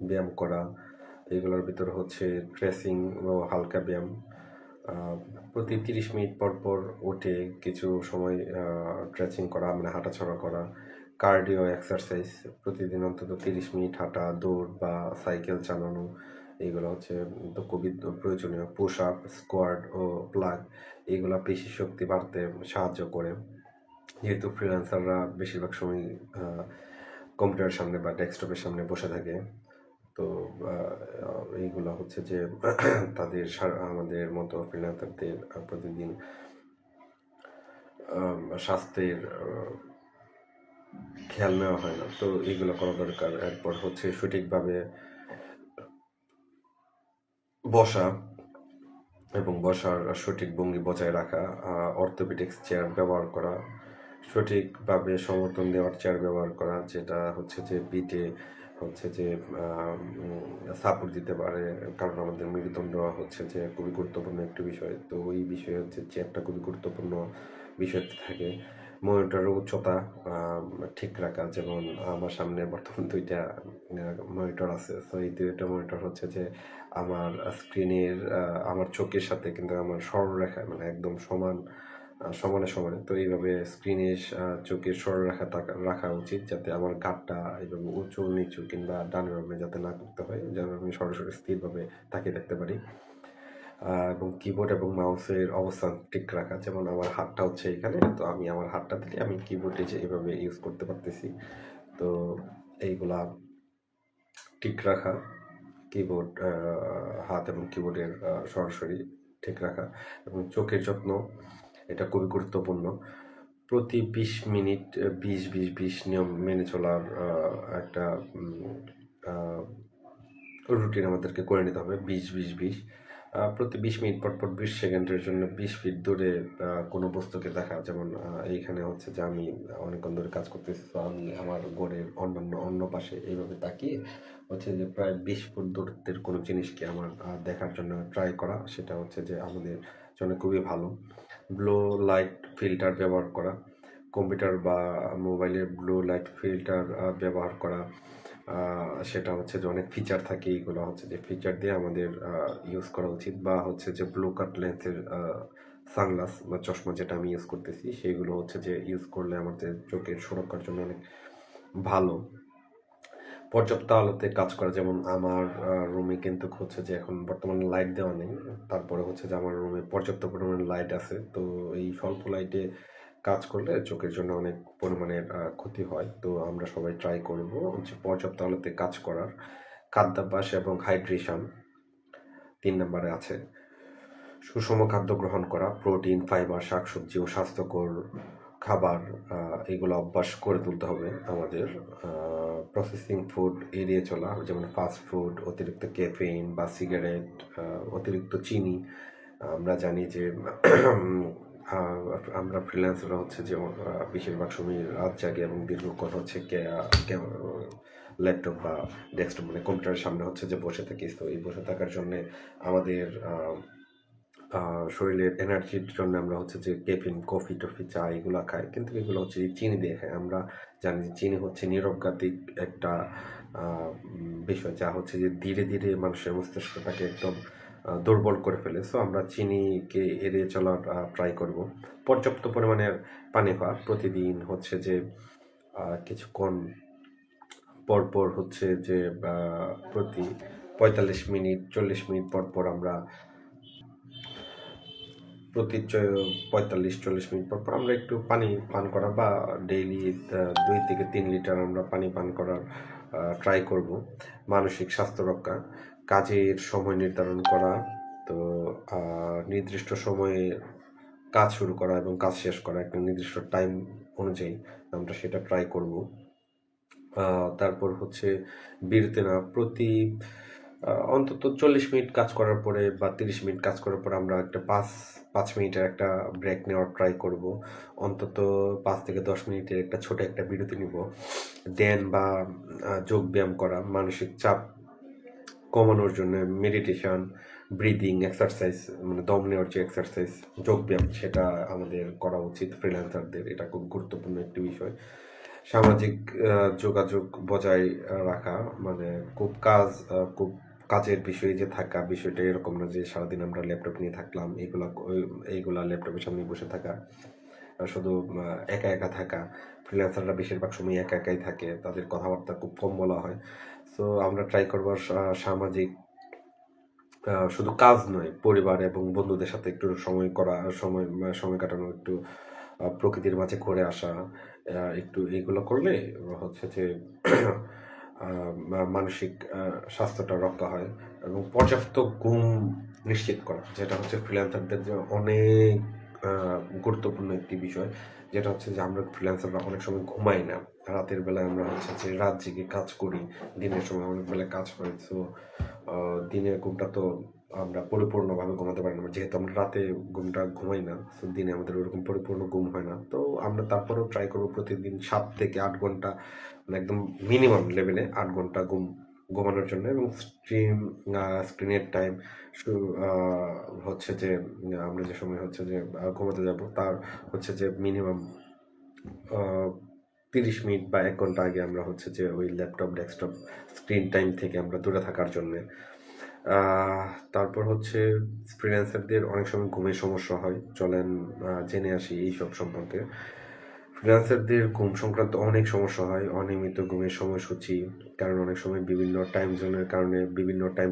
ব্যায়াম করা। এগুলোর ভিতরে হচ্ছে ট্রেসিং ও হালকা ব্যায়াম। প্রতি 30 মিনিট পর পর উঠে কিছু সময় ট্রেসিং করা, মানে হাঁটাচলা করা। কার্ডিও এক্সারসাইজ, প্রতিদিন অন্তত 30 মিনিট হাঁটা, দৌড় বা সাইকেল চালানো, এইগুলো হচ্ছে তো খুবই প্রয়োজনীয়। পুশ আপ, স্কোয়াড ও প্লাগ, এইগুলো পেশি শক্তি বাড়তে সাহায্য করে। যেহেতু ফ্রিল্যান্সাররা বেশিরভাগ সময় কম্পিউটারের সামনে বা ডেস্কটপের সামনে বসে থাকে, তো এইগুলো হচ্ছে যে তাদের আমাদের মতো ফ্রিল্যান্সারদের প্রতিদিন স্বাস্থ্যের খেয়াল নেওয়া হয় না, তো এইগুলো করা দরকার। এরপর হচ্ছে সঠিকভাবে বসা এবং বসার সঠিক ভঙ্গি বজায় রাখা, অর্থোপেডিক্স চেয়ার ব্যবহার করা, সঠিকভাবে সমর্থন দেওয়ার চেয়ার ব্যবহার করা, যেটা হচ্ছে যে পিঠে হচ্ছে যে সাপোর্ট দিতে পারে, কারণ আমাদের মেরুদণ্ড হচ্ছে যে খুবই গুরুত্বপূর্ণ একটি বিষয়। তো ওই বিষয়ে হচ্ছে চেয়ারটা খুবই গুরুত্বপূর্ণ বিষয় থাকে। মনিটরের উচ্চতা ঠিক রাখা, যেমন আমার সামনে বর্তমান 2টা মনিটর আছে। তো এই 2টা মনিটর হচ্ছে যে আমার স্ক্রিনের আমার চোখের সাথে কিন্তু আমার সরলরেখা, মানে একদম সমানে সমানে। তো এইভাবে স্ক্রিনে চোখের সরলরেখা রাখা উচিত, যাতে আমার ঘাটটা এইভাবে উঁচু নিচু কিংবা ডানে বামে যাতে না করতে হয়, যেন আমি সরাসরি স্থিরভাবে তাকিয়ে দেখতে পারি। এবং কিবোর্ড এবং মাউসের অবস্থান ঠিক রাখা, যেমন আমার হাতটা হচ্ছে এখানে, তো আমি আমার হাতটা দিলে আমি কিবোর্ডে যে এভাবে ইউজ করতে পারতেছি। তো এইগুলা ঠিক রাখা, কিবোর্ড হাত এবং কিবোর্ডের সরাসরি ঠিক রাখা। এবং চোখের যত্ন, এটা খুবই গুরুত্বপূর্ণ। প্রতি 20 মিনিট 20-20-20 নিয়ম মেনে চলার একটা রুটিন আমাদেরকে করে নিতে হবে। 20-20-20 প্রতি 20 মিনিট পর পর 20 সেকেন্ডের জন্য 20 ফিট দূরে কোনো বস্তুকে দেখা, যেমন এইখানে হচ্ছে যে আমি অনেকক্ষণ ধরে কাজ করতেছি, তো আমি আমার ঘরের অন্য পাশে এইভাবে তাকিয়ে হচ্ছে যে প্রায় 20 ফুট দূরত্বের কোনো জিনিসকে আমার দেখার জন্য ট্রাই করা, সেটা হচ্ছে যে আমাদের জন্য খুবই ভালো। ব্লু লাইট ফিল্টার ব্যবহার করা, কম্পিউটার বা মোবাইলের ব্লু লাইট ফিল্টার ব্যবহার করা, সেটা হচ্ছে যে অনেক ফিচার থাকে, এইগুলো হচ্ছে যে ফিচার দিয়ে আমাদের ইউজ করা উচিত। বা হচ্ছে যে ব্লু কাট লেন্সের সানগ্লাস বা চশমা যেটা আমি ইউজ করতেছি, সেইগুলো হচ্ছে যে ইউজ করলে আমাদের চোখের সুরক্ষার জন্য অনেক ভালো। পর্যাপ্ত আলোতে কাজ করা, যেমন আমার রুমে কিন্তু হচ্ছে যে এখন বর্তমানে লাইট দেওয়া নেই, তারপরে হচ্ছে যে আমার রুমে পর্যাপ্ত পরিমাণে লাইট আছে। তো এই স্বল্প লাইটে কাজ করলে চোখের জন্য অনেক পরিমাণের ক্ষতি হয়। তো আমরা সবাই ট্রাই করব যে পর্যাপ্ত আলোতে কাজ করার। খাদ্যাভ্যাস এবং হাইড্রেশন 3 নম্বরে আছে। সুষম খাদ্য গ্রহণ করা, প্রোটিন, ফাইবার, শাকসবজি ও স্বাস্থ্যকর খাবার, এগুলো অভ্যাস করে তুলতে হবে আমাদের। প্রসেসিং ফুড এড়িয়ে চলা, যেমন ফাস্ট ফুড, অতিরিক্ত ক্যাফেইন বা সিগারেট, অতিরিক্ত চিনি। আমরা জানি যে আমরা ফ্রিল্যান্সাররা হচ্ছে যে বেশিরভাগ সময় রাত জাগে এবং দীর্ঘক্ষণ হচ্ছে ল্যাপটপ বা ডেস্কটপ, মানে কম্পিউটারের সামনে হচ্ছে যে বসে থাকি। তো এই বসে থাকার জন্যে আমাদের শরীরের এনার্জির জন্য আমরা হচ্ছে যে ক্যাফিন, কফি টফি, চা এগুলো খাই, কিন্তু এগুলো হচ্ছে চিনি দিয়ে খাই। আমরা জানি যে চিনি হচ্ছে নিরবগাতিক একটা বিষয়, যা হচ্ছে যে ধীরে ধীরে মানুষের মস্তিষ্কটাকে একদম দুর্বল করে ফেলে। সো আমরা চিনিকে এড়িয়ে চলার ট্রাই করব। পর্যাপ্ত পরিমাণের পানি খাওয়া, প্রতিদিন হচ্ছে যে কিছুক্ষণ পরপর হচ্ছে যে প্রতি 45 মিনিট 40 মিনিট পর আমরা প্রতি 45-40 মিনিট পর আমরা একটু পানি পান করা, বা ডেইলি 2 থেকে 3 লিটার আমরা পানি পান করার ট্রাই করব। মানসিক স্বাস্থ্য রক্ষা, কাজের সময় নির্ধারণ করা, তো নির্দিষ্ট সময়ে কাজ শুরু করা এবং কাজ শেষ করা একটা নির্দিষ্ট টাইম অনুযায়ী আমরা সেটা ট্রাই করব। তারপর হচ্ছে বিরতি না, প্রতি অন্তত 40 মিনিট কাজ করার পরে বা 30 মিনিট কাজ করার পরে আমরা একটা 5 মিনিটের একটা ব্রেক নেওয়ার ট্রাই করব। অন্তত 5 থেকে 10 মিনিটের একটা ছোট একটা বিরতি নিব। ধ্যান বা যোগ ব্যায়াম করা, মানসিক চাপ কমানোর জন্য মেডিটেশন, ব্রিদিং এক্সারসাইজ, মানে দম নেওয়ার যে এক্সারসাইজ, যোগ ব্যায়াম, সেটা আমাদের করা উচিত ফ্রিল্যান্সারদের। এটা খুব গুরুত্বপূর্ণ একটি বিষয়। সামাজিক যোগাযোগ বজায় রাখা, মানে খুব কাজের বিষয়ে যে থাকা, বিষয়টা এরকম না যে সারাদিন আমরা ল্যাপটপ নিয়ে থাকলাম, এইগুলা ল্যাপটপের সামনে বসে থাকা, শুধু একা একা থাকা। ফ্রিল্যান্সাররা বেশিরভাগ সময় একা একাই থাকে, তাদের কথাবার্তা খুব কম বলা হয়। সো আমরা ট্রাই করবো সামাজিক, শুধু কাজ নয়, পরিবার এবং বন্ধুদের সাথে একটু সময় কাটানো, একটু প্রকৃতির মাঝে ঘুরে আসা, একটু এইগুলো করলে হচ্ছে যে মানসিক স্বাস্থ্যটা রক্ষা হয়। এবং পর্যাপ্ত ঘুম নিশ্চিত করা, যেটা হচ্ছে ফ্রিল্যান্সারদের যে অনেক গুরুত্বপূর্ণ একটি বিষয়, যেটা হচ্ছে যে আমরা ফ্রিল্যান্সাররা অনেক সময় ঘুমাই না। রাতের বেলায় আমরা হচ্ছে যে রাত জেগে কাজ করি, দিনের সময় অনেক বেলায় কাজ হয়। সো দিনের ঘুমটা তো আমরা পরিপূর্ণভাবে ঘুমাতে পারি না, যেহেতু আমরা রাতে ঘুমটা ঘুমাই না। সো দিনে আমাদের ওরকম পরিপূর্ণ ঘুম হয় না। তো আমরা তারপরেও ট্রাই করবো প্রতিদিন 7 থেকে 8 ঘন্টা, মানে একদম মিনিমাম লেভেলে 8 ঘন্টা ঘুমানোর জন্য। এবং স্ক্রিনের টাইম হচ্ছে যে আমরা যে সময় হচ্ছে যে ঘুমাতে যাব, তার হচ্ছে যে মিনিমাম 30 মিনিট বা 1 ঘন্টা আগে আমরা হচ্ছে যে ওই ল্যাপটপ, ডেস্কটপ স্ক্রিন টাইম থেকে আমরা দূরে থাকার জন্যে। তারপর হচ্ছে ফ্রিল্যান্সারদের অনেক সময় ঘুমের সমস্যা হয়। চলেন জেনে আসি এইসব সম্পর্কে। ফ্রিল্যান্সারদের ঘুম সংক্রান্ত অনেক সমস্যা হয়। অনিয়মিত ঘুমের সময়সূচি, কারণ অনেক সময় বিভিন্ন টাইম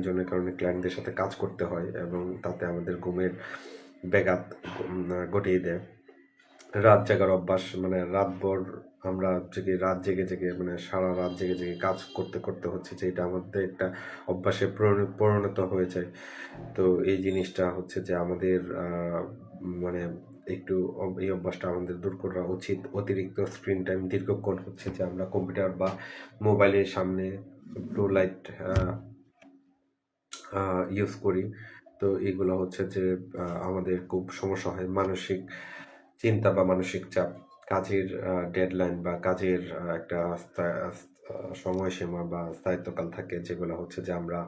জোনের কারণে ক্লায়েন্টদের সাথে কাজ করতে হয়, এবং তাতে আমাদের ঘুমের ব্যাঘাত ঘটিয়ে দেয়। রাত জাগার অভ্যাস, মানে রাত জেগে মানে সারা রাত জেগে কাজ করতে হচ্ছে, যে এটা আমাদের একটা অভ্যাসে পরিণত হয়ে যায়। তো এই জিনিসটা হচ্ছে যে আমাদের মানে একটু এই অভ্যাসটা আমাদের দূর করা উচিত। অতিরিক্ত স্ক্রিন টাইম, দীর্ঘক্ষণ হচ্ছে যে আমরা কম্পিউটার বা মোবাইলের সামনে ব্লু লাইট ইউজ করি। তো এগুলো হচ্ছে যে আমাদের খুব সমস্যা হয়। মানসিক চিন্তা বা মানসিক চাপ, কাজের ডেডলাইন বা কাজের একটা সময়সীমা বা স্থায়িত্বকাল থাকে, যেগুলো হচ্ছে যে আমরা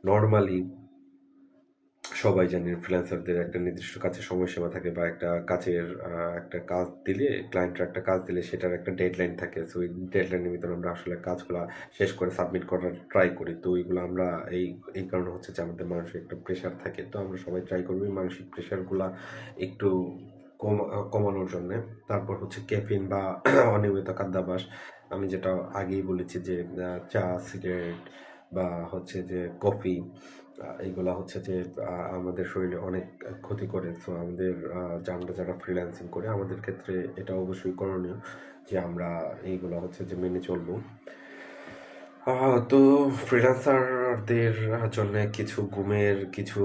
নর্মালি সবাই জানি ফ্রিল্যান্সারদের একটা নির্দিষ্ট কাজের সময়সীমা থাকে, বা একটা কাজ দিলে, ক্লায়েন্টরা একটা কাজ দিলে সেটার একটা ডেডলাইন থাকে। সো ওই ডেডলাইনের ভিতরে আমরা আসলে কাজগুলো শেষ করে সাবমিট করার ট্রাই করি। তো ওইগুলো আমরা এই কারণে হচ্ছে যে আমাদের মানসিক একটা প্রেশার থাকে। তো আমরা সবাই ট্রাই করবো এই মানসিক প্রেশারগুলো একটু কমানোর জন্যে। তারপর হচ্ছে ক্যাফিন বা অনিয়মিত খাদ্যাভ্যাস, আমি যেটা আগেই বলেছি যে চা, সিগারেট বা হচ্ছে যে কফি, এইগুলা হচ্ছে যে আমাদের শরীরে অনেক ক্ষতি করে। তো আমাদের আমরা যারা ফ্রিল্যান্সিং করে, আমাদের ক্ষেত্রে এটা অবশ্যই করণীয় যে আমরা এইগুলা হচ্ছে যে মেনে চলবো। তো ফ্রিল্যান্সারদের জন্য কিছু ঘুমের কিছু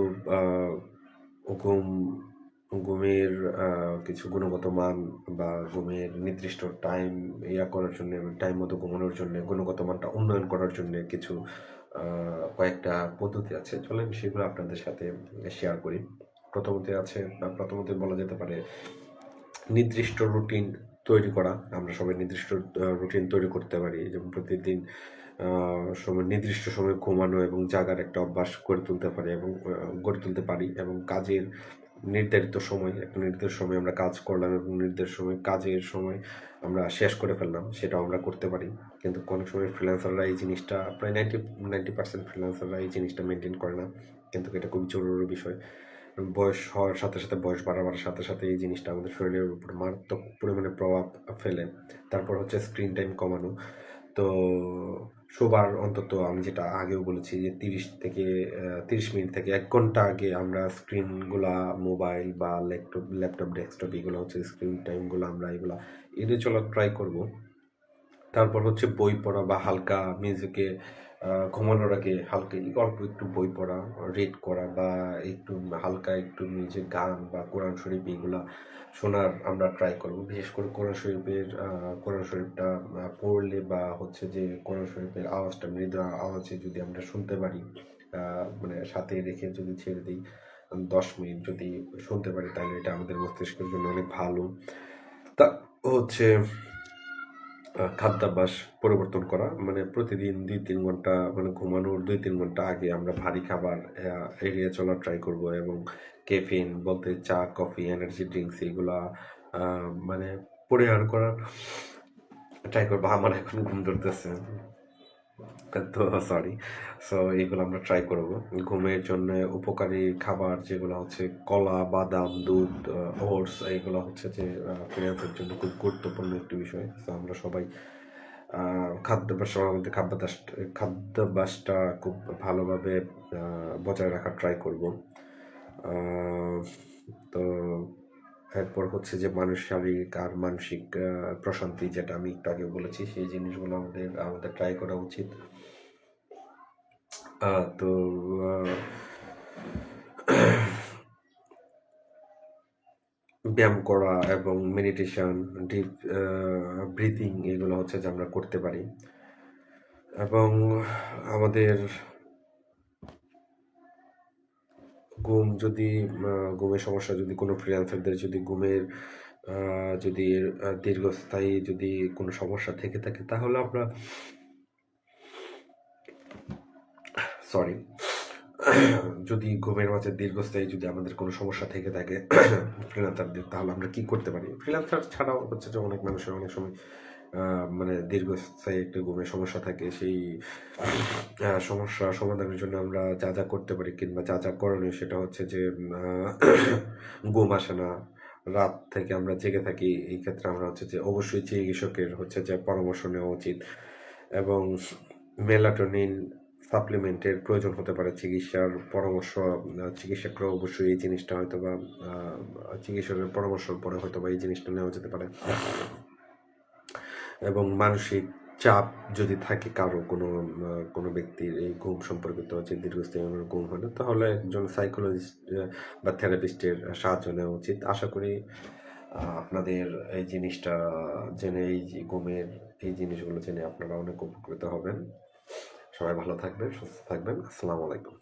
গুণগত মান বা ঘুমের নির্দিষ্ট টাইম করার জন্য, টাইম মতো ঘুমানোর জন্য, গুণগত মানটা উন্নয়ন করার জন্য কিছু কয়েকটা পদ্ধতি আছে। চলেন সেগুলো আপনাদের সাথে শেয়ার করি। প্রথমত বলা যেতে পারে নির্দিষ্ট রুটিন তৈরি করা। আমরা সবাই নির্দিষ্ট রুটিন তৈরি করতে পারি, যেমন প্রতিদিন নির্দিষ্ট সময় ঘুমানো এবং জাগার একটা অভ্যাস গড়ে তুলতে পারি, এবং কাজের নির্ধারিত সময় আমরা কাজ করলাম এবং নির্দিষ্ট সময় কাজের সময় আমরা শেষ করে ফেললাম, সেটাও আমরা করতে পারি। কিন্তু অনেক সময় ফ্রিল্যান্সাররা এই জিনিসটা, প্রায় 90% ফ্রিল্যান্সাররা এই জিনিসটা মেনটেন করে না, কিন্তু এটা খুব জরুরি বিষয়। বয়স হওয়ার সাথে সাথে, বয়স বাড়াবার সাথে সাথে এই জিনিসটা আমাদের শরীরের উপর মারাত্মক পরিমাণে প্রভাব ফেলে। তারপর হচ্ছে স্ক্রিন টাইম কমানো। তো শোবার অন্তত, আমি যেটা আগেও বলেছি, যে 30 মিনিট থেকে 1 ঘন্টা আগে আমরা স্ক্রিনগুলা, মোবাইল বা ল্যাপটপ, ডেস্কটপ, এগুলো হচ্ছে স্ক্রিন টাইমগুলো আমরা এড়িয়ে চলার ট্রাই করব। তারপর হচ্ছে বই পড়া বা হালকা মিউজিকে, ঘুমানোর আগে অল্প একটু বই পড়া, রিড করা, বা একটু হালকা একটু মিউজিক, গান বা কোরআন শরীফ, এগুলা শোনার আমরা ট্রাই করব। বিশেষ করে কোরআন শরীফটা পড়লে, বা হচ্ছে যে কোরআন শরীফের আওয়াজটা, মৃদু আওয়াজে যদি আমরা শুনতে পারি, মানে সাথে রেখে যদি ছেড়ে দিই 10 মিনিট যদি শুনতে পারি, তাহলে এটা আমাদের মস্তিষ্কের জন্য অনেক ভালো। তা হচ্ছে খাদ্যাভ্যাস পরিবর্তন করা, মানে প্রতিদিন 2-3 ঘন্টা, মানে ঘুমানোর 2-3 ঘন্টা আগে আমরা ভারী খাবার এড়িয়ে চলার ট্রাই করব, এবং ক্যাফিন বলতে চা, কফি, এনার্জি ড্রিঙ্কস এগুলা মানে পরিহার করার ট্রাই করবো। আমার এখন ঘুম ধরতেছে, তো সরি। সো এগুলো আমরা ট্রাই করব। ঘুমের জন্য উপকারী খাবার যেগুলো হচ্ছে কলা, বাদাম, দুধ, ওটস, এইগুলো হচ্ছে যে ফ্রিল্যান্সের জন্য খুব গুরুত্বপূর্ণ একটি বিষয়। তো আমরা সবাই খাদ্যাভ্যাসের মধ্যে খাদ্যাভ্যাসটা খুব ভালোভাবে বজায় রাখার ট্রাই করব। তো এরপর হচ্ছে যে শারীরিক আর মানসিক প্রশান্তি, যেটা আমি একটু আগে বলেছি, সেই জিনিসগুলো আমাদের ট্রাই করা উচিত। তো ব্যায়াম করা এবং মেডিটেশন, ডিপ ব্রিথিং, এগুলো হচ্ছে যে আমরা করতে পারি। এবং আমাদের ঘুমের সমস্যা, যদি কোনো ফ্রিল্যান্সারদের যদি ঘুমের যদি দীর্ঘস্থায়ী যদি কোনো সমস্যা থেকে থাকে, তাহলে আমরা যদি ঘুমের মাঝে দীর্ঘস্থায়ী যদি আমাদের কোনো সমস্যা থেকে থাকে ফ্রিল্যান্সারদের, তাহলে আমরা কি করতে পারি? ফ্রিল্যান্সার ছাড়াও হচ্ছে যে অনেক মানুষের অনেক সময় মানে দীর্ঘস্থায়ী একটা ঘুমের সমস্যা থাকে। সেই সমস্যা সমাধানের জন্য আমরা যা যা করতে পারি কিংবা যা যা করণীয়, সেটা হচ্ছে যে ঘুম আসে না, রাত থেকে আমরা জেগে থাকি, এই ক্ষেত্রে আমরা হচ্ছে যে অবশ্যই চিকিৎসকের হচ্ছে যে পরামর্শ নেওয়া উচিত। এবং মেলাটোনিন সাপ্লিমেন্টের প্রয়োজন হতে পারে, চিকিৎসকরা অবশ্যই এই জিনিসটা হয়তো বা চিকিৎসকের পরামর্শের পরে হয়তো বা এই জিনিসটা নেওয়া যেতে পারে। এবং মানসিক চাপ যদি থাকে কারো, কোনো ব্যক্তির এই ঘুম সম্পর্কিত হচ্ছে দীর্ঘস্থায়ী ঘুম হয় না, তাহলে একজন সাইকোলজিস্ট বা থেরাপিস্টের সাহায্য নেওয়া উচিত। আশা করি আপনাদের এই জিনিসটা জেনে, এই ঘুমের এই জিনিসগুলো জেনে আপনারা অনেক উপকৃত হবেন। সবাই ভালো থাকবেন, সুস্থ থাকবেন। আসসালামু আলাইকুম।